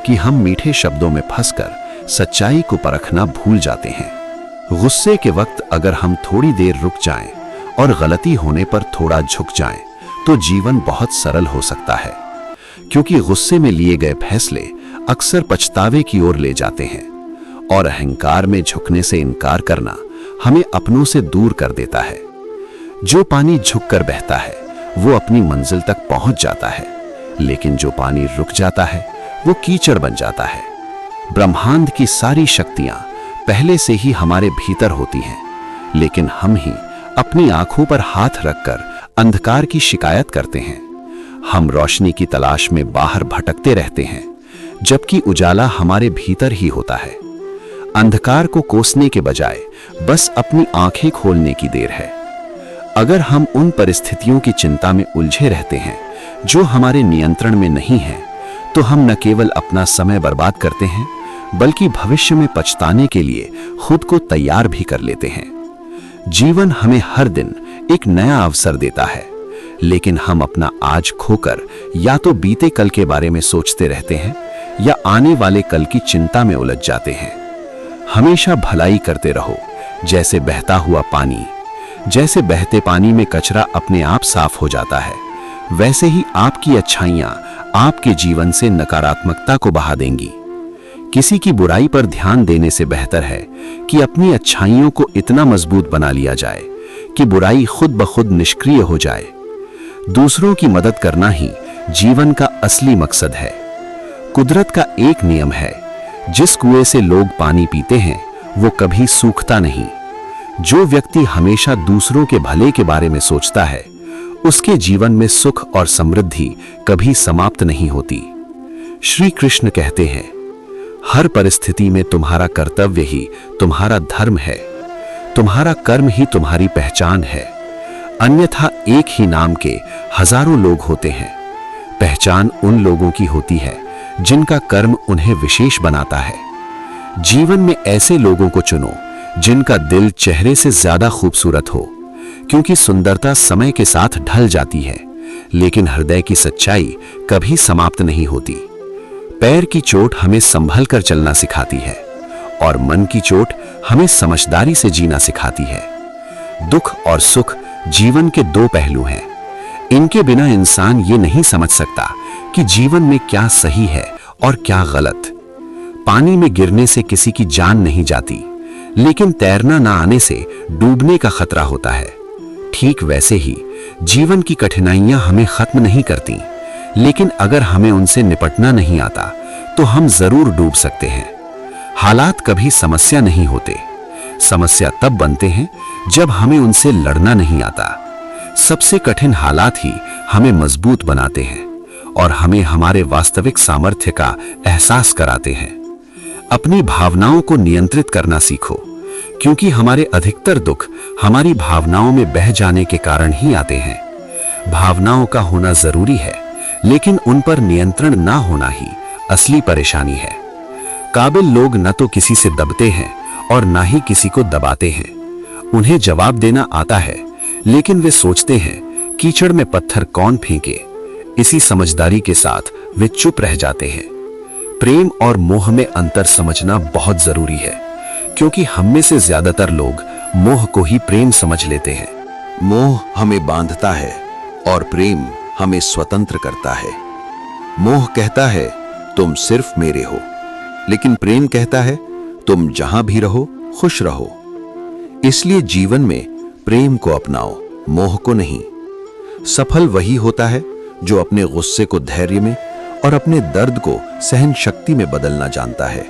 कि हम मीठे शब्दों में फंसकर सच्चाई को परखना भूल जाते हैं। गुस्से के वक्त अगर हम थोड़ी देर रुक जाएं और गलती होने पर थोड़ा झुक जाएं, तो जीवन बहुत सरल हो सकता है, क्योंकि गुस्से में लिए गए फैसले अक्सर पछतावे की ओर ले जाते हैं, और अहंकार में झुकने से इनकार करना हमें अपनों से दूर कर देता है। जो पानी झुककर बहता है वो अपनी मंजिल तक पहुंच जाता है, लेकिन जो पानी रुक जाता है वो कीचड़ बन जाता है। ब्रह्मांड की सारी शक्तियां पहले से ही हमारे भीतर होती हैं, लेकिन हम ही अपनी आंखों पर हाथ रखकर अंधकार की शिकायत करते हैं। हम रोशनी की तलाश में बाहर भटकते रहते हैं, जबकि उजाला हमारे भीतर ही होता है। अंधकार को कोसने के बजाय बस अपनी आंखें खोलने की देर है। अगर हम उन परिस्थितियों की चिंता में उलझे रहते हैं जो हमारे नियंत्रण में नहीं है, तो हम न केवल अपना समय बर्बाद करते हैं, बल्कि भविष्य में पछताने के लिए खुद को तैयार भी कर लेते हैं। जीवन हमें हर दिन एक नया अवसर देता है, लेकिन हम अपना आज खोकर या तो बीते कल के बारे में सोचते रहते हैं या आने वाले कल की चिंता में उलझ जाते हैं। हमेशा भलाई करते रहो, जैसे बहता हुआ पानी। जैसे बहते पानी में कचरा अपने आप साफ हो जाता है, वैसे ही आपकी अच्छाइयां आपके जीवन से नकारात्मकता को बहा देंगी। किसी की बुराई पर ध्यान देने से बेहतर है कि अपनी अच्छाइयों को इतना मजबूत बना लिया जाए कि बुराई खुद ब खुद निष्क्रिय हो जाए। दूसरों की मदद करना ही जीवन का असली मकसद है। कुदरत का एक नियम है, जिस कुएं से लोग पानी पीते हैं वो कभी सूखता नहीं। जो व्यक्ति हमेशा दूसरों के भले के बारे में सोचता है, उसके जीवन में सुख और समृद्धि कभी समाप्त नहीं होती। श्री कृष्ण कहते हैं, हर परिस्थिति में तुम्हारा कर्तव्य ही तुम्हारा धर्म है, तुम्हारा कर्म ही तुम्हारी पहचान है। अन्यथा एक ही नाम के हजारों लोग होते हैं। पहचान उन लोगों की होती है जिनका कर्म उन्हें विशेष बनाता है। जीवन में ऐसे लोगों को चुनो जिनका दिल चेहरे से ज्यादा खूबसूरत हो, क्योंकि सुंदरता समय के साथ ढल जाती है, लेकिन हृदय की सच्चाई कभी समाप्त नहीं होती। पैर की चोट हमें संभल कर चलना सिखाती है और मन की चोट हमें समझदारी से जीना सिखाती है। दुख और सुख जीवन के दो पहलू हैं। इनके बिना इंसान ये नहीं समझ सकता कि जीवन में क्या सही है और क्या गलत। पानी में गिरने से किसी की जान नहीं जाती, लेकिन तैरना ना आने से डूबने का खतरा होता है। ठीक वैसे ही जीवन की कठिनाइयां हमें खत्म नहीं करती, लेकिन अगर हमें उनसे निपटना नहीं आता तो हम जरूर डूब सकते हैं। हालात कभी समस्या नहीं होते, समस्या तब बनते हैं जब हमें उनसे लड़ना नहीं आता। सबसे कठिन हालात ही हमें मजबूत बनाते हैं और हमें हमारे वास्तविक सामर्थ्य का एहसास कराते हैं। अपनी भावनाओं को नियंत्रित करना सीखो, क्योंकि हमारे अधिकतर दुख हमारी भावनाओं में बह जाने के कारण ही आते हैं। भावनाओं का होना जरूरी है, लेकिन उन पर नियंत्रण ना होना ही असली परेशानी है। काबिल लोग न तो किसी से दबते हैं और ना ही किसी को दबाते हैं। उन्हें जवाब देना आता है, लेकिन वे सोचते हैं कीचड़ में पत्थर कौन फेंके। इसी समझदारी के साथ वे चुप रह जाते हैं। प्रेम और मोह में अंतर समझना बहुत जरूरी है, क्योंकि हम में से ज्यादातर लोग मोह को ही प्रेम समझ लेते हैं। मोह हमें बांधता है और प्रेम हमें स्वतंत्र करता है। मोह कहता है तुम सिर्फ मेरे हो, लेकिन प्रेम कहता है तुम जहां भी रहो खुश रहो। इसलिए जीवन में प्रेम को अपनाओ, मोह को नहीं। सफल वही होता है जो अपने गुस्से को धैर्य में और अपने दर्द को सहन शक्ति में बदलना जानता है।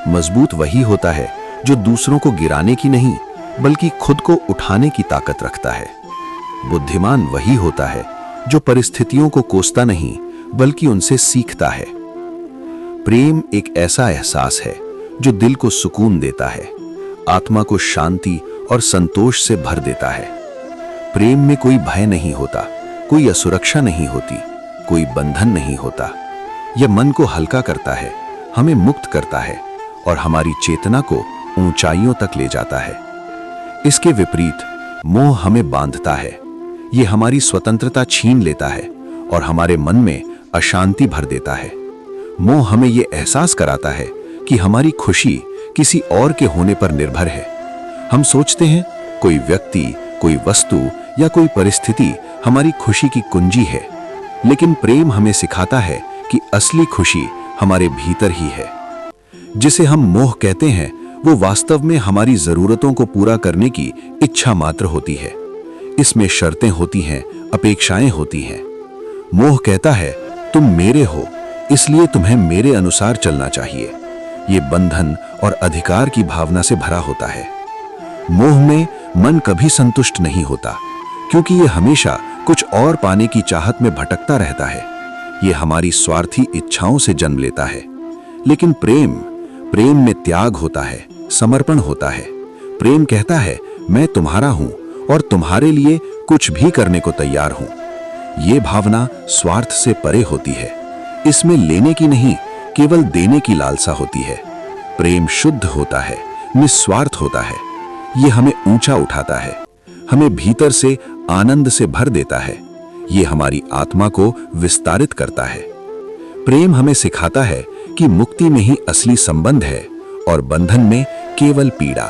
मजबूत वही होता है जो दूसरों को गिराने की नहीं, बल्कि खुद को उठाने की ताकत रखता है। बुद्धिमान वही होता है जो परिस्थितियों को कोसता नहीं, बल्कि उनसे सीखता है। प्रेम एक ऐसा एहसास है जो दिल को सुकून देता है, आत्मा को शांति और संतोष से भर देता है। प्रेम में कोई भय नहीं होता, कोई असुरक्षा नहीं होती, कोई बंधन नहीं होता। यह मन को हल्का करता है, हमें मुक्त करता है और हमारी चेतना को ऊंचाइयों तक ले जाता है। इसके विपरीत मोह हमें बांधता है। यह हमारी स्वतंत्रता छीन लेता है और हमारे मन में अशांति भर देता है। मोह हमें यह एहसास कराता है कि हमारी खुशी किसी और के होने पर निर्भर है। हम सोचते हैं कोई व्यक्ति, कोई वस्तु या कोई परिस्थिति हमारी खुशी की कुंजी है, लेकिन प्रेम हमें सिखाता है कि असली खुशी हमारे भीतर ही है। जिसे हम मोह कहते हैं, वो वास्तव में हमारी जरूरतों को पूरा करने की इच्छा मात्र होती है। इसमें शर्तें होती हैं, अपेक्षाएं होती हैं। मोह कहता है तुम मेरे हो, इसलिए तुम्हें मेरे अनुसार चलना चाहिए। ये बंधन और अधिकार की भावना से भरा होता है। मोह में मन कभी संतुष्ट नहीं होता, क्योंकि ये हमेशा कुछ और पाने की चाहत में भटकता रहता है। ये हमारी स्वार्थी इच्छाओं से जन्म लेता है। लेकिन प्रेम में त्याग होता है, समर्पण होता है। प्रेम कहता है मैं तुम्हारा हूं और तुम्हारे लिए कुछ भी करने को तैयार हूं। ये भावना स्वार्थ से परे होती है। इसमें लेने की नहीं, केवल देने की लालसा होती है। प्रेम शुद्ध होता है, निस्वार्थ होता है। ये हमें ऊंचा उठाता है, हमें भीतर से आनंद से भर देता है। ये हमारी आत्मा को विस्तारित करता है। प्रेम हमें सिखाता है कि मुक्ति में ही असली संबंध है और बंधन में केवल पीड़ा।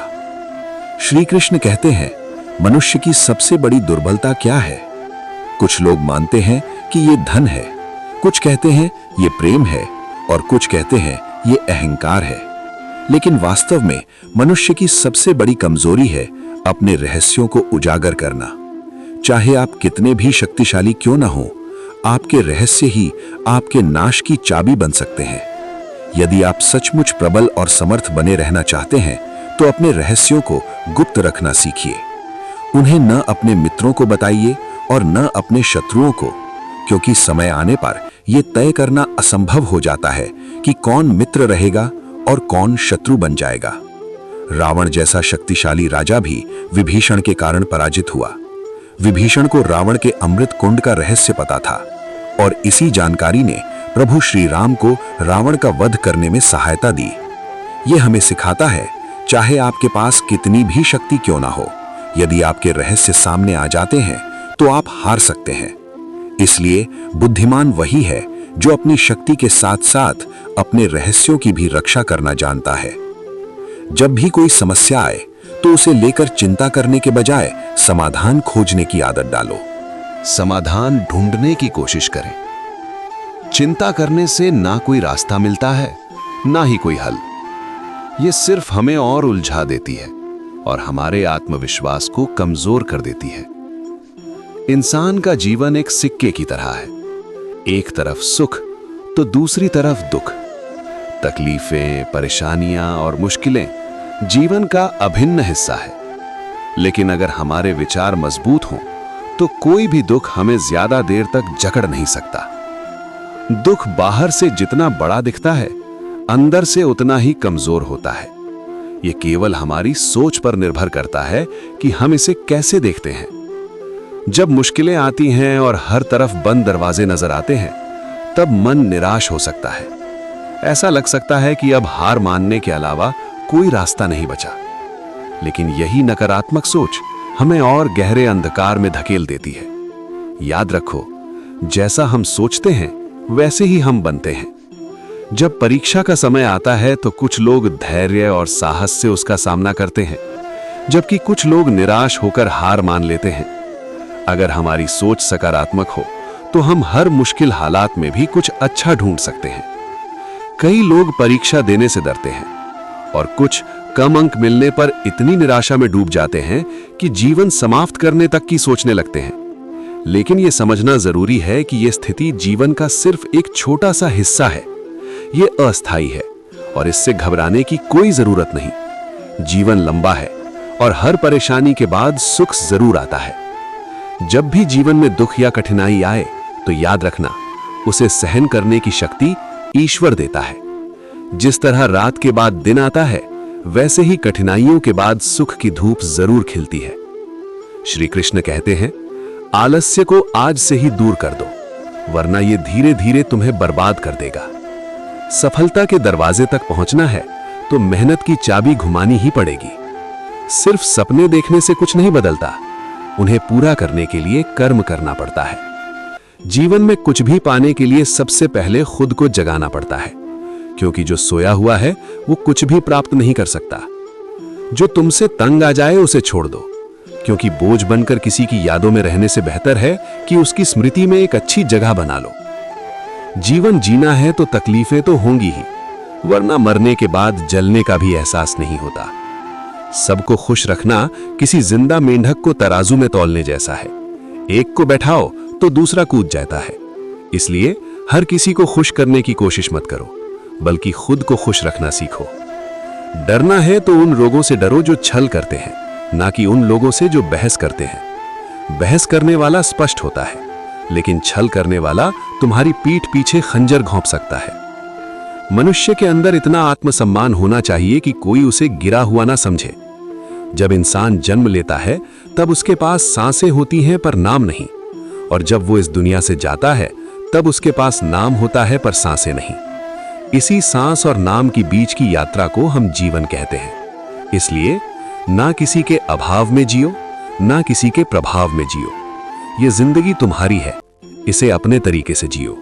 श्री कृष्ण कहते हैं मनुष्य की सबसे बड़ी दुर्बलता क्या है? कुछ लोग मानते हैं कि ये धन है, कुछ कहते हैं ये प्रेम है और कुछ कहते हैं ये अहंकार है। लेकिन वास्तव में मनुष्य की सबसे बड़ी कमजोरी है अपने रहस्यों को उजागर करना। चाहे आप कितने भी शक्तिशाली क्यों ना हो, आपके रहस्य ही आपके नाश की चाबी बन सकते हैं। यदि आप सचमुच प्रबल और समर्थ बने रहना चाहते हैं तो अपने रहस्यों को गुप्त रखना सीखिए। उन्हें न अपने मित्रों को बताइए और न अपने शत्रुओं को, क्योंकि समय आने पर यह तय करना असंभव हो जाता है कि कौन मित्र रहेगा और कौन शत्रु बन जाएगा। रावण जैसा शक्तिशाली राजा भी विभीषण के कारण पराजित हुआ। विभीषण को रावण के अमृत कुंड का रहस्य पता था और इसी जानकारी ने प्रभु श्री राम को रावण का वध करने में सहायता दी। यह हमें सिखाता है, चाहे आपके पास कितनी भी शक्ति क्यों ना हो, यदि आपके रहस्य सामने आ जाते हैं तो आप हार सकते हैं। इसलिए बुद्धिमान वही है जो अपनी शक्ति के साथ साथ अपने रहस्यों की भी रक्षा करना जानता है। जब भी कोई समस्या आए तो उसे लेकर चिंता करने के बजाय समाधान खोजने की आदत डालो। समाधान ढूंढने की कोशिश करें। चिंता करने से ना कोई रास्ता मिलता है, ना ही कोई हल। यह सिर्फ हमें और उलझा देती है और हमारे आत्मविश्वास को कमजोर कर देती है। इंसान का जीवन एक सिक्के की तरह है, एक तरफ सुख तो दूसरी तरफ दुख। तकलीफें, परेशानियां और मुश्किलें जीवन का अभिन्न हिस्सा है। लेकिन अगर हमारे विचार मजबूत हों तो कोई भी दुख हमें ज्यादा देर तक जकड़ नहीं सकता। दुख बाहर से जितना बड़ा दिखता है, अंदर से उतना ही कमजोर होता है। यह केवल हमारी सोच पर निर्भर करता है कि हम इसे कैसे देखते हैं। जब मुश्किलें आती हैं और हर तरफ बंद दरवाजे नजर आते हैं, तब मन निराश हो सकता है। ऐसा लग सकता है कि अब हार मानने के अलावा कोई रास्ता नहीं बचा। लेकिन यही नकारात्मक सोच हमें और गहरे अंधकार में धकेल देती है। याद रखो, जैसा हम सोचते हैं वैसे ही हम बनते हैं। जब परीक्षा का समय आता है तो कुछ लोग धैर्य और साहस से उसका सामना करते हैं, जबकि कुछ लोग निराश होकर हार मान लेते हैं। अगर हमारी सोच सकारात्मक हो तो हम हर मुश्किल हालात में भी कुछ अच्छा ढूंढ सकते हैं। कई लोग परीक्षा देने से डरते हैं और कुछ कम अंक मिलने पर इतनी निराशा में डूब जाते हैं कि जीवन समाप्त करने तक की सोचने लगते हैं। लेकिन यह समझना जरूरी है कि यह स्थिति जीवन का सिर्फ एक छोटा सा हिस्सा है। यह अस्थायी है और इससे घबराने की कोई जरूरत नहीं। जीवन लंबा है और हर परेशानी के बाद सुख जरूर आता है। जब भी जीवन में दुख या कठिनाई आए तो याद रखना, उसे सहन करने की शक्ति ईश्वर देता है। जिस तरह रात के बाद दिन आता है, वैसे ही कठिनाइयों के बाद सुख की धूप जरूर खिलती है। श्री कृष्ण कहते हैं, आलस्य को आज से ही दूर कर दो, वरना यह धीरे धीरे तुम्हें बर्बाद कर देगा। सफलता के दरवाजे तक पहुंचना है तो मेहनत की चाबी घुमानी ही पड़ेगी। सिर्फ सपने देखने से कुछ नहीं बदलता, उन्हें पूरा करने के लिए कर्म करना पड़ता है। जीवन में कुछ भी पाने के लिए सबसे पहले खुद को जगाना पड़ता है, क्योंकि जो सोया हुआ है वो कुछ भी प्राप्त नहीं कर सकता। जो तुमसे तंग आ जाए उसे छोड़ दो, क्योंकि बोझ बनकर किसी की यादों में रहने से बेहतर है कि उसकी स्मृति में एक अच्छी जगह बना लो। जीवन जीना है तो तकलीफें तो होंगी ही, वरना मरने के बाद जलने का भी एहसास नहीं होता। सबको खुश रखना किसी जिंदा मेंढक को तराजू में तौलने जैसा है। एक को बैठाओ तो दूसरा कूद जाता है। इसलिए हर किसी को खुश करने की कोशिश मत करो, बल्कि खुद को खुश रखना सीखो। डरना है तो उन लोगों से डरो जो छल करते हैं, ना कि उन लोगों से जो बहस करते हैं। बहस करने वाला स्पष्ट होता है, लेकिन छल करने वाला तुम्हारी पीठ पीछे खंजर घोंप सकता है। मनुष्य के अंदर इतना आत्मसम्मान होना चाहिए कि कोई उसे गिरा हुआ ना समझे। जब इंसान जन्म लेता है तब उसके पास सांसें होती हैं पर नाम नहीं, और जब वो इस दुनिया से जाता है तब उसके पास नाम होता है पर सांसें नहीं। इसी सांस और नाम की बीच की यात्रा को हम जीवन कहते हैं। इसलिए ना किसी के अभाव में जियो, ना किसी के प्रभाव में जियो। ये जिंदगी तुम्हारी है, इसे अपने तरीके से जियो,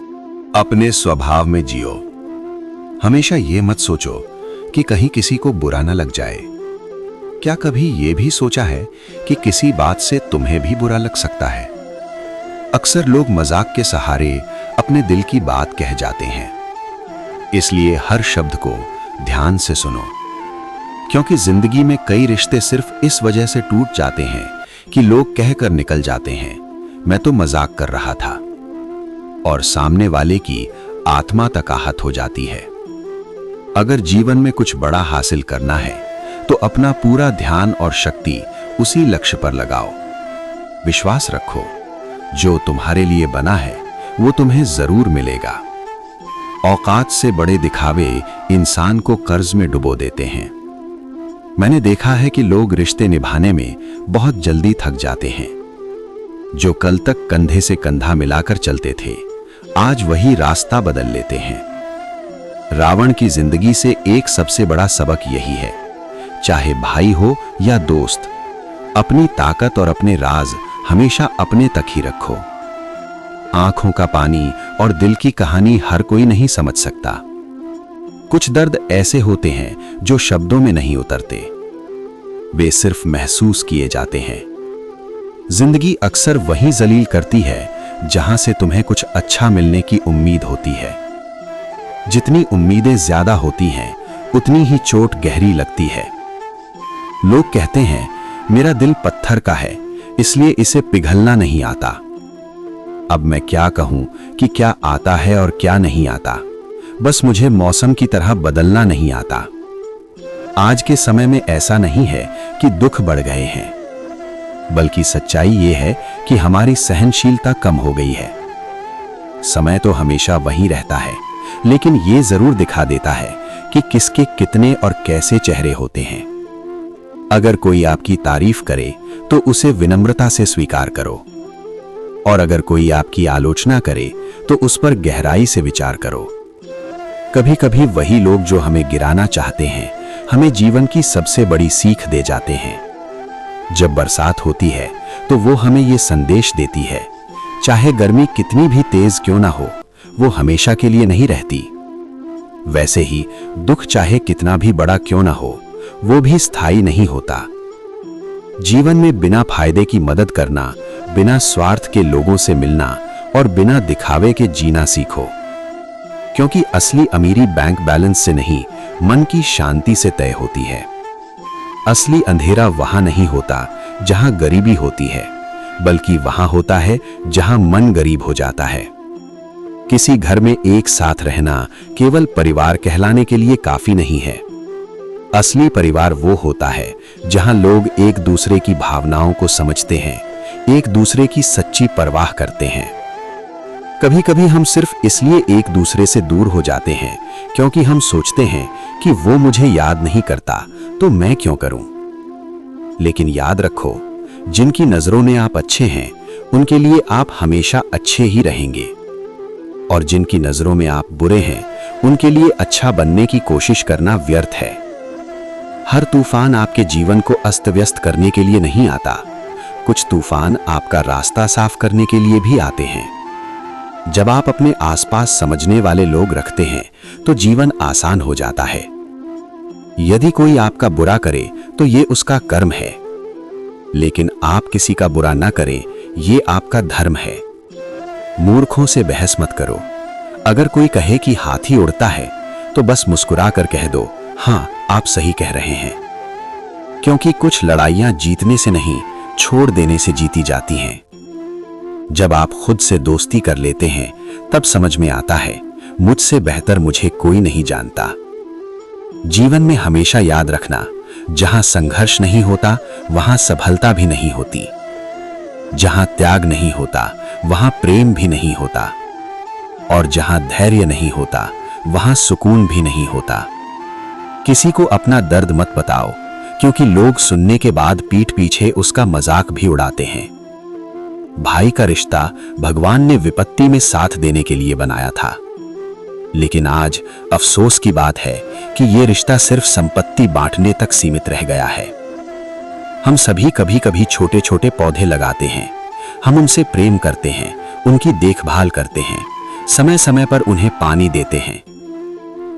अपने स्वभाव में जियो। हमेशा ये मत सोचो कि कहीं किसी को बुरा न लग जाए। क्या कभी ये भी सोचा है कि किसी बात से तुम्हें भी बुरा लग सकता है? अक्सर लोग मजाक के सहारे अपने दिल की बात कह जाते हैं। इसलिए हर शब्द को ध्यान से सुनो, क्योंकि जिंदगी में कई रिश्ते सिर्फ इस वजह से टूट जाते हैं कि लोग कहकर निकल जाते हैं, मैं तो मजाक कर रहा था, और सामने वाले की आत्मा तक आहत हो जाती है। अगर जीवन में कुछ बड़ा हासिल करना है तो अपना पूरा ध्यान और शक्ति उसी लक्ष्य पर लगाओ। विश्वास रखो, जो तुम्हारे लिए बना है वो तुम्हें जरूर मिलेगा। औकात से बड़े दिखावे इंसान को कर्ज में डुबो देते हैं। मैंने देखा है कि लोग रिश्ते निभाने में बहुत जल्दी थक जाते हैं। जो कल तक कंधे से कंधा मिलाकर चलते थे, आज वही रास्ता बदल लेते हैं। रावण की जिंदगी से एक सबसे बड़ा सबक यही है, चाहे भाई हो या दोस्त, अपनी ताकत और अपने राज हमेशा अपने तक ही रखो। आंखों का पानी और दिल की कहानी हर कोई नहीं समझ सकता। कुछ दर्द ऐसे होते हैं जो शब्दों में नहीं उतरते, वे सिर्फ महसूस किए जाते हैं। जिंदगी अक्सर वहीं जलील करती है जहां से तुम्हें कुछ अच्छा मिलने की उम्मीद होती है। जितनी उम्मीदें ज्यादा होती हैं, उतनी ही चोट गहरी लगती है। लोग कहते हैं मेरा दिल पत्थर का है, इसलिए इसे पिघलना नहीं आता। अब मैं क्या कहूं कि क्या आता है और क्या नहीं आता, बस मुझे मौसम की तरह बदलना नहीं आता। आज के समय में ऐसा नहीं है कि दुख बढ़ गए हैं, बल्कि सच्चाई ये है कि हमारी सहनशीलता कम हो गई है। समय तो हमेशा वहीं रहता है, लेकिन ये जरूर दिखा देता है कि किसके कितने और कैसे चेहरे होते हैं। अगर कोई आपकी तारीफ करे तो उसे विनम्रता से स्वीकार करो, और अगर कोई आपकी आलोचना करे तो उस पर गहराई से विचार करो। कभी कभी वही लोग जो हमें गिराना चाहते हैं, हमें जीवन की सबसे बड़ी सीख दे जाते हैं। जब बरसात होती है तो वो हमें ये संदेश देती है, चाहे गर्मी कितनी भी तेज क्यों ना हो, वो हमेशा के लिए नहीं रहती। वैसे ही दुख चाहे कितना भी बड़ा क्यों ना हो, वो भी स्थायी नहीं होता। जीवन में बिना फायदे की मदद करना, बिना स्वार्थ के लोगों से मिलना और बिना दिखावे के जीना सीखो, क्योंकि असली अमीरी बैंक बैलेंस से नहीं, मन की शांति से तय होती है। असली अंधेरा वहां नहीं होता जहां गरीबी होती है, बल्कि वहां होता है जहां मन गरीब हो जाता है। किसी घर में एक साथ रहना केवल परिवार कहलाने के लिए काफी नहीं है। असली परिवार वो होता है जहां लोग एक दूसरे की भावनाओं को समझते हैं, एक दूसरे की सच्ची परवाह करते हैं। कभी कभी हम सिर्फ इसलिए एक दूसरे से दूर हो जाते हैं क्योंकि हम सोचते हैं कि वो मुझे याद नहीं करता तो मैं क्यों करूं। लेकिन याद रखो, जिनकी नजरों में आप अच्छे हैं, उनके लिए आप हमेशा अच्छे ही रहेंगे, और जिनकी नजरों में आप बुरे हैं, उनके लिए अच्छा बनने की कोशिश करना व्यर्थ है। हर तूफान आपके जीवन को अस्त व्यस्त करने के लिए नहीं आता, कुछ तूफान आपका रास्ता साफ करने के लिए भी आते हैं। जब आप अपने आसपास समझने वाले लोग रखते हैं तो जीवन आसान हो जाता है। यदि कोई आपका बुरा करे तो ये उसका कर्म है, लेकिन आप किसी का बुरा ना करें, ये आपका धर्म है। मूर्खों से बहस मत करो। अगर कोई कहे कि हाथी उड़ता है तो बस मुस्कुरा कर कह दो, हाँ आप सही कह रहे हैं, क्योंकि कुछ लड़ाइयां जीतने से नहीं, छोड़ देने से जीती जाती हैं। जब आप खुद से दोस्ती कर लेते हैं तब समझ में आता है, मुझसे बेहतर मुझे कोई नहीं जानता। जीवन में हमेशा याद रखना, जहां संघर्ष नहीं होता वहां सफलता भी नहीं होती, जहां त्याग नहीं होता वहां प्रेम भी नहीं होता, और जहां धैर्य नहीं होता वहां सुकून भी नहीं होता। किसी को अपना दर्द मत बताओ, क्योंकि लोग सुनने के बाद पीठ पीछे उसका मजाक भी उड़ाते हैं। भाई का रिश्ता भगवान ने विपत्ति में साथ देने के लिए बनाया था, लेकिन आज अफसोस की बात है कि यह रिश्ता सिर्फ संपत्ति बांटने तक सीमित रह गया है। हम सभी कभी कभी छोटे छोटे पौधे लगाते हैं, हम उनसे प्रेम करते हैं, उनकी देखभाल करते हैं, समय समय पर उन्हें पानी देते हैं,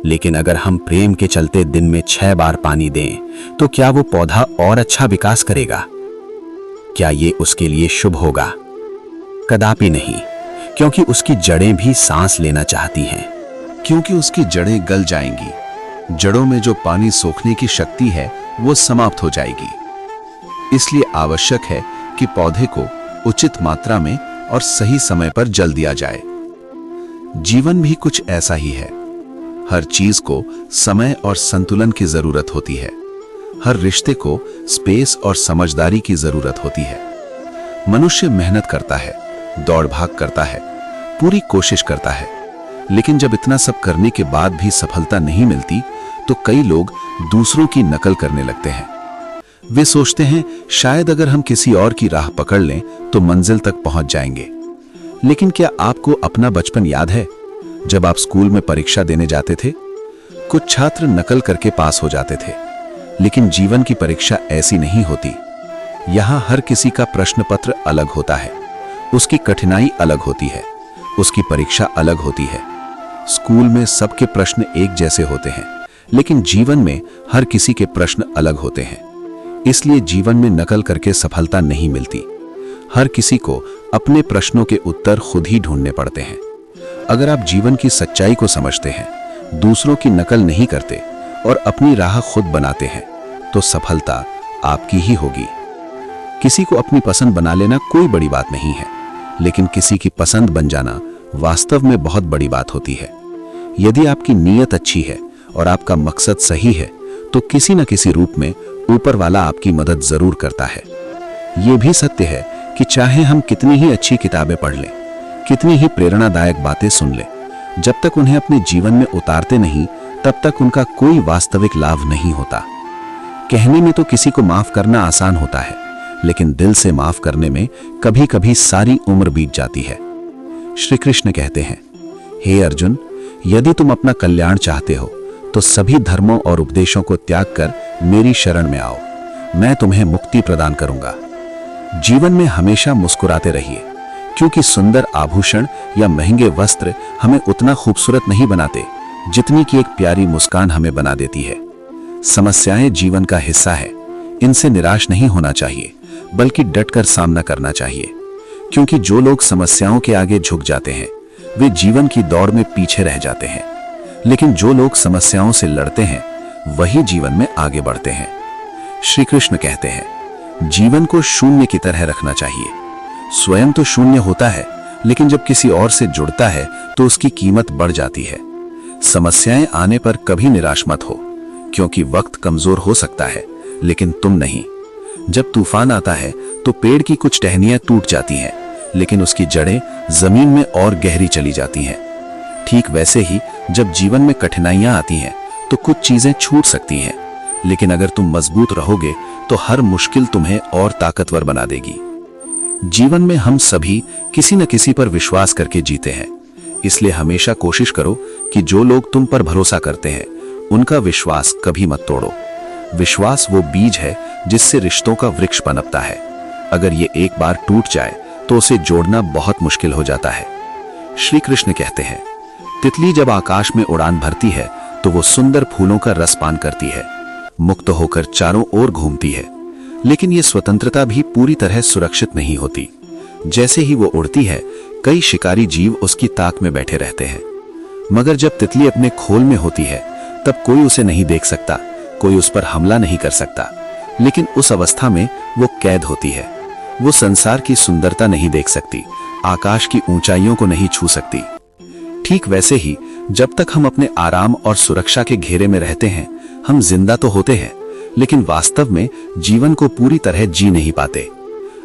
लेकिन अगर हम प्रेम के चलते दिन में 6 बार पानी दें तो क्या वो पौधा और अच्छा विकास करेगा? क्या ये उसके लिए शुभ होगा? कदापि नहीं, क्योंकि उसकी जड़ें भी सांस लेना चाहती हैं। क्योंकि उसकी जड़ें गल जाएंगी। जड़ों में जो पानी सोखने की शक्ति है वो समाप्त हो जाएगी। इसलिए आवश्यक है कि पौधे को उचित मात्रा में और सही समय पर जल दिया जाए। जीवन भी कुछ ऐसा ही है। हर चीज को समय और संतुलन की जरूरत होती है। हर रिश्ते को स्पेस और समझदारी की जरूरत होती है। मनुष्य मेहनत करता है, दौड़ भाग करता है, पूरी कोशिश करता है, लेकिन जब इतना सब करने के बाद भी सफलता नहीं मिलती तो कई लोग दूसरों की नकल करने लगते हैं। वे सोचते हैं शायद अगर हम किसी और की राह पकड़ लें तो मंजिल तक पहुंच जाएंगे। लेकिन क्या आपको अपना बचपन याद है, जब आप स्कूल में परीक्षा देने जाते थे? कुछ छात्र नकल करके पास हो जाते थे, लेकिन जीवन की परीक्षा ऐसी नहीं होती। यहां हर किसी का प्रश्न पत्र अलग होता है, उसकी कठिनाई अलग होती है, उसकी परीक्षा अलग होती है। स्कूल में सबके प्रश्न एक जैसे होते हैं, लेकिन जीवन में हर किसी के प्रश्न अलग होते हैं। इसलिए जीवन में नकल करके सफलता नहीं मिलती। हर किसी को अपने प्रश्नों के उत्तर खुद ही ढूंढने पड़ते हैं। अगर आप जीवन की सच्चाई को समझते हैं, दूसरों की नकल नहीं करते और अपनी राह खुद बनाते हैं, तो सफलता आपकी ही होगी। किसी को अपनी पसंद बना लेना कोई बड़ी बात नहीं है, लेकिन किसी की पसंद बन जाना वास्तव में बहुत बड़ी बात होती है। यदि आपकी नीयत अच्छी है और आपका मकसद सही है, तो किसी न किसी रूप में ऊपर वाला आपकी मदद जरूर करता है। यह भी सत्य है कि चाहे हम कितनी ही अच्छी किताबें पढ़ लें, कितनी ही प्रेरणादायक बातें सुन लें, जब तक उन्हें अपने जीवन में उतारते नहीं, तब तक उनका कोई वास्तविक लाभ नहीं होता। कहने में तो किसी को माफ करना आसान होता है, लेकिन दिल से माफ करने में कभी कभी सारी उम्र बीत जाती है। श्री कृष्ण कहते हैं, हे अर्जुन, यदि तुम अपना कल्याण चाहते हो तो सभी धर्मों और उपदेशों को त्याग कर मेरी शरण में आओ, मैं तुम्हें मुक्ति प्रदान करूंगा। जीवन में हमेशा मुस्कुराते रहिए, क्योंकि सुंदर आभूषण या महंगे वस्त्र हमें उतना खूबसूरत नहीं बनाते जितनी कि एक प्यारी मुस्कान हमें बना देती है। समस्याएं जीवन का हिस्सा है, इनसे निराश नहीं होना चाहिए, बल्कि डटकर सामना करना चाहिए। क्योंकि जो लोग समस्याओं के आगे झुक जाते हैं, वे जीवन की दौड़ में पीछे रह जाते हैं, लेकिन जो लोग समस्याओं से लड़ते हैं, वही जीवन में आगे बढ़ते हैं। श्री कृष्ण कहते हैं, जीवन को शून्य की तरह रखना चाहिए। स्वयं तो शून्य होता है, लेकिन जब किसी और से जुड़ता है तो उसकी कीमत बढ़ जाती है। समस्याएं आने पर कभी निराश मत हो, क्योंकि वक्त कमजोर हो सकता है, लेकिन तुम नहीं। जब तूफान आता है तो पेड़ की कुछ टहनियां टूट जाती हैं, लेकिन उसकी जड़ें जमीन में और गहरी चली जाती हैं। ठीक वैसे ही जब जीवन में कठिनाइयां आती हैं तो कुछ चीजें छूट सकती हैं, लेकिन अगर तुम मजबूत रहोगे तो हर मुश्किल तुम्हें और ताकतवर बना देगी। जीवन में हम सभी किसी न किसी पर विश्वास करके जीते हैं, इसलिए हमेशा कोशिश करो कि जो लोग तुम पर भरोसा करते हैं उनका विश्वास कभी मत तोड़ो। विश्वास वो बीज है जिससे रिश्तों का वृक्ष पनपता है। अगर ये एक बार टूट जाए तो उसे जोड़ना बहुत मुश्किल हो जाता है। श्री कृष्ण कहते हैं, तितली जब आकाश में उड़ान भरती है तो वो सुंदर फूलों का रस पान करती है, मुक्त होकर चारों ओर घूमती है, लेकिन ये स्वतंत्रता भी पूरी तरह सुरक्षित नहीं होती। जैसे ही वो उड़ती है, कई शिकारी जीव उसकी ताक में बैठे रहते हैं, मगर जब तितली अपने खोल में होती है तब कोई उसे नहीं देख सकता, कोई उस पर हमला नहीं कर सकता। लेकिन उस अवस्था में वो कैद होती है। वो संसार की सुंदरता नहीं देख सकती, आकाश की ऊंचाइयों को नहीं छू सकती। ठीक वैसे ही जब तक हम अपने आराम और सुरक्षा के घेरे में रहते हैं, हम जिंदा तो होते हैं, लेकिन वास्तव में जीवन को पूरी तरह जी नहीं पाते।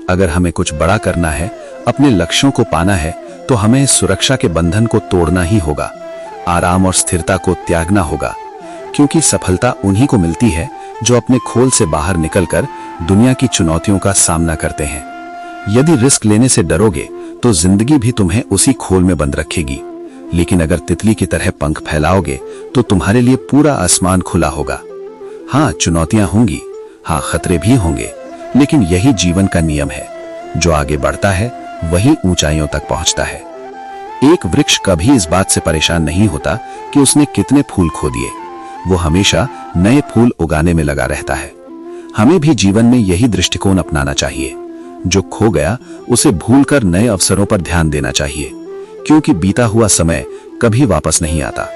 अगर हमें कुछ बड़ा करना है, अपने लक्ष्यों को पाना है, तो हमें सुरक्षा के बंधन को तोड़ना ही होगा, आराम और स्थिरता को त्यागना होगा। क्योंकि सफलता उन्हीं को मिलती है जो अपने खोल से बाहर निकलकर दुनिया की चुनौतियों का सामना करते हैं। यदि रिस्क लेने से डरोगे तो जिंदगी भी तुम्हें उसी खोल में बंद रखेगी, लेकिन अगर तितली की तरह पंख फैलाओगे तो तुम्हारे लिए पूरा आसमान खुला होगा। हाँ, चुनौतियां होंगी, हाँ, खतरे भी होंगे, लेकिन यही जीवन का नियम है। जो आगे बढ़ता है वही ऊंचाइयों तक पहुंचता है। एक वृक्ष कभी इस बात से परेशान नहीं होता कि उसने कितने फूल खो दिए, वो हमेशा नए फूल उगाने में लगा रहता है। हमें भी जीवन में यही दृष्टिकोण अपनाना चाहिए। जो खो गया उसे भूलकर नए अवसरों पर ध्यान देना चाहिए, क्योंकि बीता हुआ समय कभी वापस नहीं आता।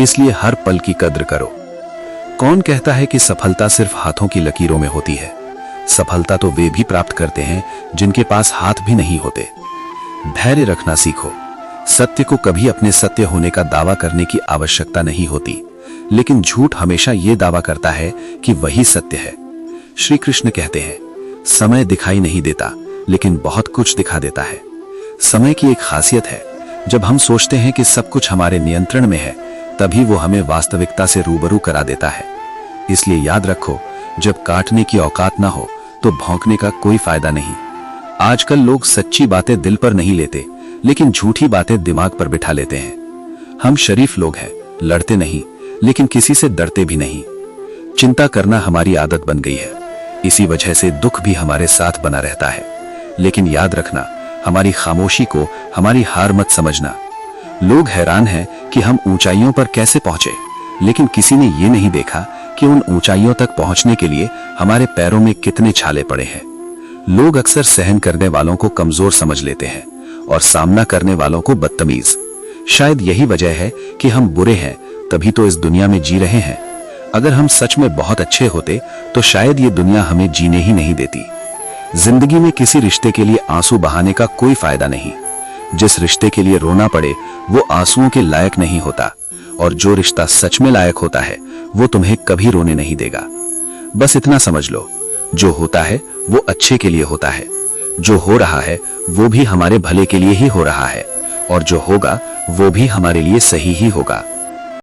इसलिए हर पल की कद्र करो। कौन कहता है कि सफलता सिर्फ हाथों की लकीरों में होती है? सफलता तो वे भी प्राप्त करते हैं जिनके पास हाथ भी नहीं होते। धैर्य रखना सीखो। सत्य को कभी अपने सत्य होने का दावा करने की आवश्यकता नहीं होती, लेकिन झूठ हमेशा ये दावा करता है कि वही सत्य है। श्री कृष्ण कहते हैं, समय दिखाई नहीं देता, लेकिन बहुत कुछ दिखा देता है। समय की एक खासियत है, जब हम सोचते हैं कि सब कुछ हमारे नियंत्रण में है, तभी वो हमें वास्तविकता से रूबरू करा देता है। इसलिए याद रखो, जब काटने की औकात ना हो तो भौंकने का कोई फायदा नहीं। आजकल लोग सच्ची बातें दिल पर नहीं लेते, लेकिन झूठी बातें दिमाग पर बिठा लेते हैं। हम शरीफ लोग हैं, लड़ते नहीं, लेकिन किसी से डरते भी नहीं। चिंता करना हमारी आदत बन गई है, इसी वजह से दुख भी हमारे साथ बना रहता है। लेकिन याद रखना, हमारी खामोशी को हमारी हार मत समझना। लोग हैरान हैं कि हम ऊंचाइयों पर कैसे पहुंचे, लेकिन किसी ने ये नहीं देखा कि उन ऊंचाइयों तक पहुंचने के लिए हमारे पैरों में कितने छाले पड़े हैं। लोग अक्सर सहन करने वालों को कमजोर समझ लेते हैं और सामना करने वालों को बदतमीज। शायद यही वजह है कि हम बुरे हैं, तभी तो इस दुनिया में जी रहे हैं। अगर हम सच में बहुत अच्छे होते तो शायद ये दुनिया हमें जीने ही नहीं देती। जिंदगी में किसी रिश्ते के लिए आंसू बहाने का कोई फायदा नहीं। जिस रिश्ते के लिए रोना पड़े वो आंसुओं के लायक नहीं होता, और जो रिश्ता सच में लायक होता है वो तुम्हें कभी रोने नहीं देगा। बस इतना समझ लो, जो होता है वो अच्छे के लिए होता है, जो हो रहा है वो भी हमारे भले के लिए ही हो रहा है, और जो होगा वो भी हमारे लिए सही ही होगा।